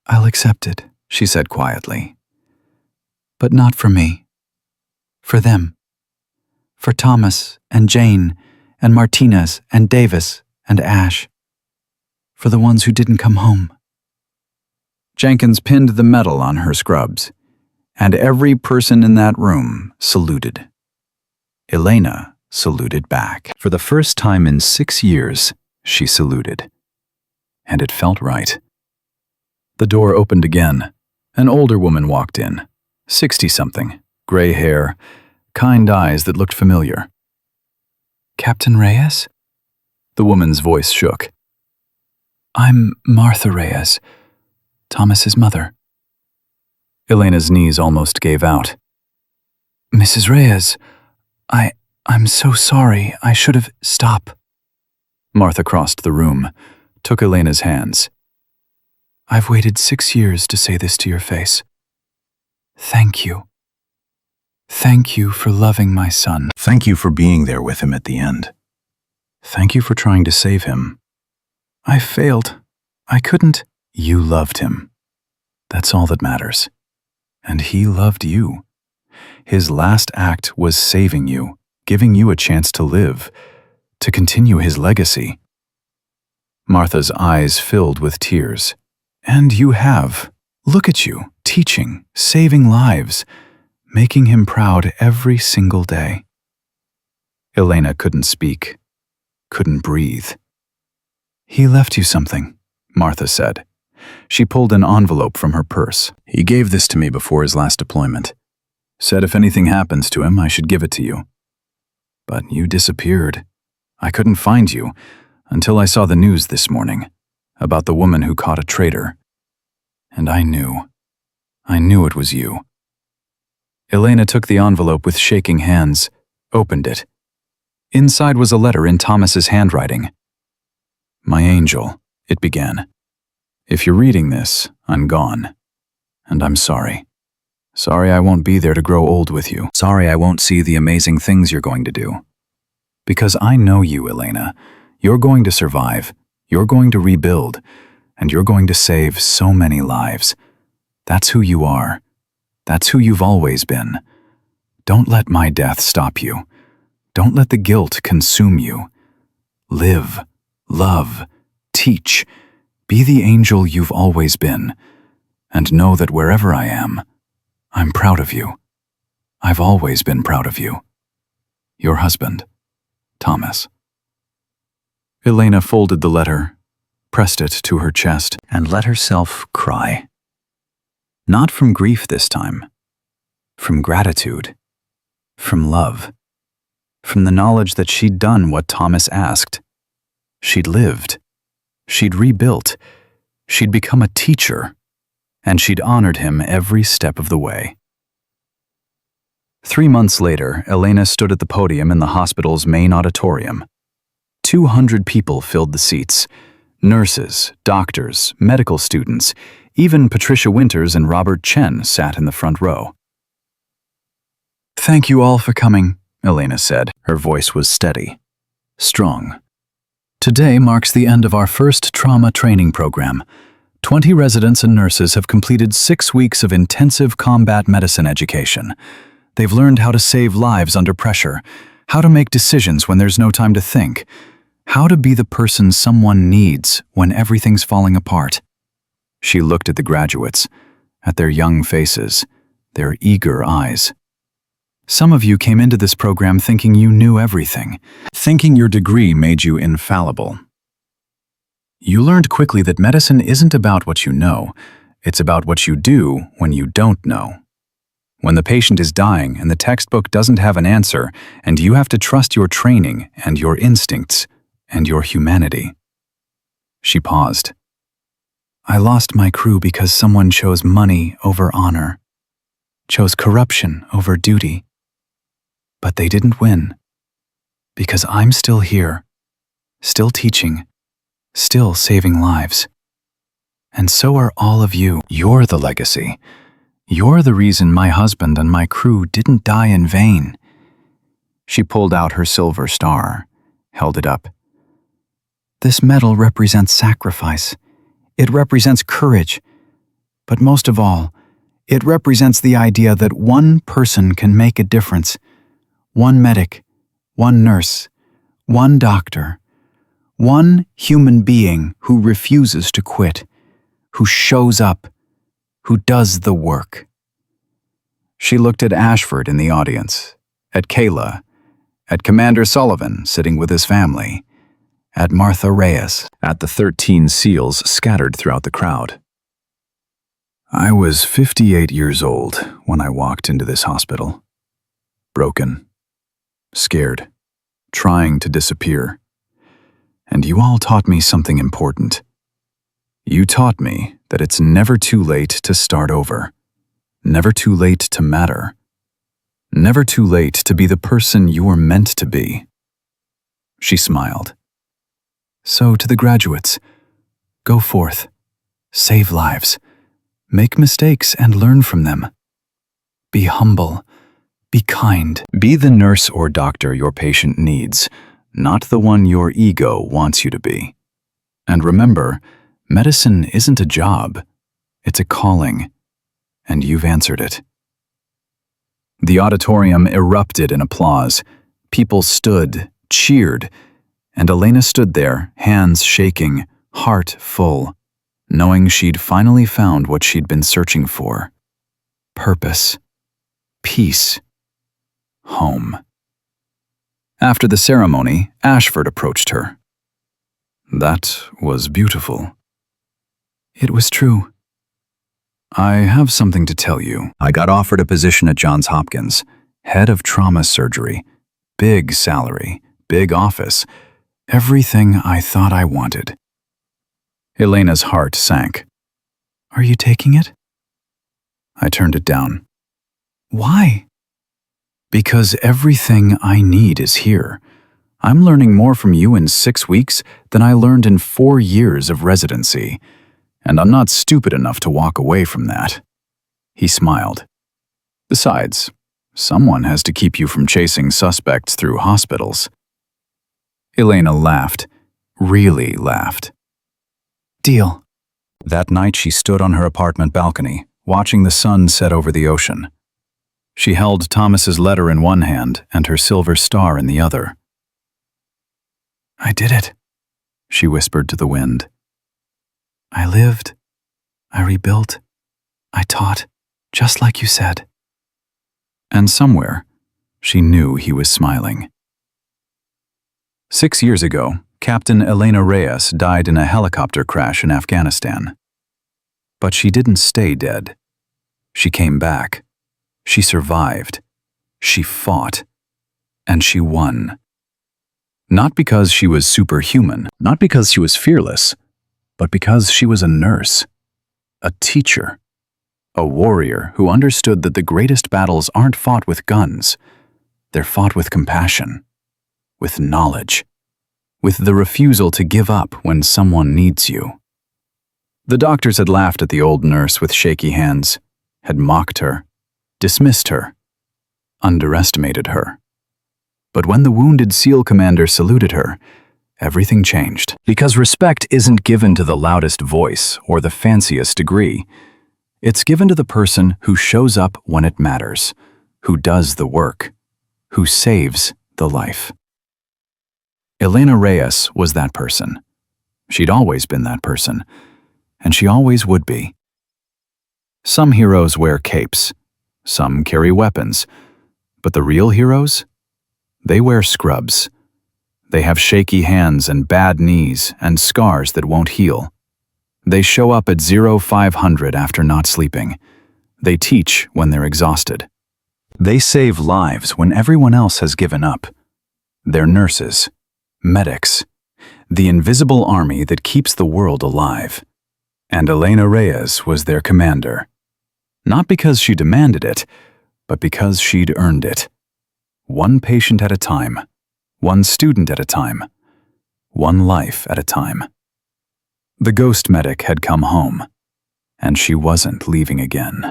I'll accept it, she said quietly. But not for me. For them. For Thomas and Jane and Martinez and Davis and Ash. For the ones who didn't come home. Jenkins pinned the medal on her scrubs, and every person in that room saluted. Elena saluted back. For the first time in 6 years, she saluted. And it felt right. The door opened again. An older woman walked in, 60-something, gray hair, kind eyes that looked familiar. "Captain Reyes?" The woman's voice shook. "I'm Martha Reyes, Thomas's mother." Elena's knees almost gave out. "Mrs. Reyes, I'm so sorry. I should have..." "Stop." Martha crossed the room, took Elena's hands. "I've waited 6 years to say this to your face. Thank you. Thank you for loving my son. Thank you for being there with him at the end. Thank you for trying to save him. I failed. I couldn't." "You loved him. That's all that matters. And he loved you. His last act was saving you, giving you a chance to live, to continue his legacy." Martha's eyes filled with tears. "And you have. Look at you, teaching, saving lives, making him proud every single day." Elena couldn't speak, couldn't breathe. "He left you something," Martha said. She pulled an envelope from her purse. "He gave this to me before his last deployment. Said if anything happens to him, I should give it to you. But you disappeared. I couldn't find you until I saw the news this morning about the woman who caught a traitor. And I knew it was you." Elena took the envelope with shaking hands, opened it. Inside was a letter in Thomas's handwriting. "My angel," it began. "If you're reading this, I'm gone. And I'm sorry. Sorry I won't be there to grow old with you. Sorry I won't see the amazing things you're going to do. Because I know you, Elena. You're going to survive. You're going to rebuild. And you're going to save so many lives. That's who you are. That's who you've always been. Don't let my death stop you. Don't let the guilt consume you. Live, love, teach. Be the angel you've always been. And know that wherever I am, I'm proud of you. I've always been proud of you. Your husband, Thomas." Elena folded the letter, pressed it to her chest, and let herself cry. Not from grief this time, from gratitude, from love, from the knowledge that she'd done what Thomas asked. She'd lived, she'd rebuilt, she'd become a teacher, and she'd honored him every step of the way. 3 months later, Elena stood at the podium in the hospital's main auditorium. 200 people filled the seats. Nurses, doctors, medical students, even Patricia Winters and Robert Chen sat in the front row. "Thank you all for coming," Elena said. Her voice was steady, strong. "Today marks the end of our first trauma training program. 20 residents and nurses have completed 6 weeks of intensive combat medicine education. They've learned how to save lives under pressure, how to make decisions when there's no time to think, how to be the person someone needs when everything's falling apart." She looked at the graduates, at their young faces, their eager eyes. "Some of you came into this program thinking you knew everything, thinking your degree made you infallible. You learned quickly that medicine isn't about what you know, it's about what you do when you don't know. When the patient is dying and the textbook doesn't have an answer, and you have to trust your training and your instincts and your humanity." She paused. "I lost my crew because someone chose money over honor, chose corruption over duty. But they didn't win. Because I'm still here, still teaching, still saving lives. And so are all of you. You're the legacy. You're the reason my husband and my crew didn't die in vain." She pulled out her silver star, held it up. "This medal represents sacrifice. It represents courage. But most of all, it represents the idea that one person can make a difference. One medic, one nurse, one doctor, one human being who refuses to quit, who shows up, who does the work. She looked at Ashford in the audience, at Kayla, at Commander Sullivan sitting with his family, at Martha Reyes, at the 13 SEALs scattered throughout the crowd. I was 58 years old when I walked into this hospital. Broken, scared, trying to disappear. And you all taught me something important. You taught me that it's never too late to start over. Never too late to matter. Never too late to be the person you were meant to be. She smiled. So to the graduates, go forth, save lives, make mistakes and learn from them. Be humble, be kind. Be the nurse or doctor your patient needs, not the one your ego wants you to be. And remember, medicine isn't a job, it's a calling, and you've answered it. The auditorium erupted in applause. People stood, cheered, and Elena stood there, hands shaking, heart full, knowing she'd finally found what she'd been searching for. Purpose, peace, home. After the ceremony, Ashford approached her. That was beautiful. It was true. I have something to tell you. I got offered a position at Johns Hopkins, head of trauma surgery, big salary, big office, everything I thought I wanted. Elena's heart sank. Are you taking it? I turned it down. Why? Because everything I need is here. I'm learning more from you in 6 weeks than I learned in 4 years of residency, and I'm not stupid enough to walk away from that. He smiled. Besides, someone has to keep you from chasing suspects through hospitals. Elena laughed, really laughed. Deal. That night she stood on her apartment balcony, watching the sun set over the ocean. She held Thomas's letter in one hand and her silver star in the other. I did it, she whispered to the wind. I lived, I rebuilt, I taught, just like you said. And somewhere, she knew he was smiling. 6 years ago, Captain Elena Reyes died in a helicopter crash in Afghanistan. But she didn't stay dead. She came back. She survived. She fought. And she won. Not because she was superhuman, not because she was fearless, but because she was a nurse, a teacher, a warrior who understood that the greatest battles aren't fought with guns. They're fought with compassion, with knowledge, with the refusal to give up when someone needs you. The doctors had laughed at the old nurse with shaky hands, had mocked her, dismissed her, underestimated her. But when the wounded SEAL commander saluted her, everything changed. Because respect isn't given to the loudest voice or the fanciest degree. It's given to the person who shows up when it matters, who does the work, who saves the life. Elena Reyes was that person. She'd always been that person, and she always would be. Some heroes wear capes, some carry weapons, but the real heroes? They wear scrubs. They have shaky hands and bad knees and scars that won't heal. They show up at 0500 after not sleeping. They teach when they're exhausted. They save lives when everyone else has given up. They're nurses, medics, the invisible army that keeps the world alive. And Elena Reyes was their commander. Not because she demanded it, but because she'd earned it. One patient at a time, one student at a time, one life at a time. The ghost medic had come home, and she wasn't leaving again.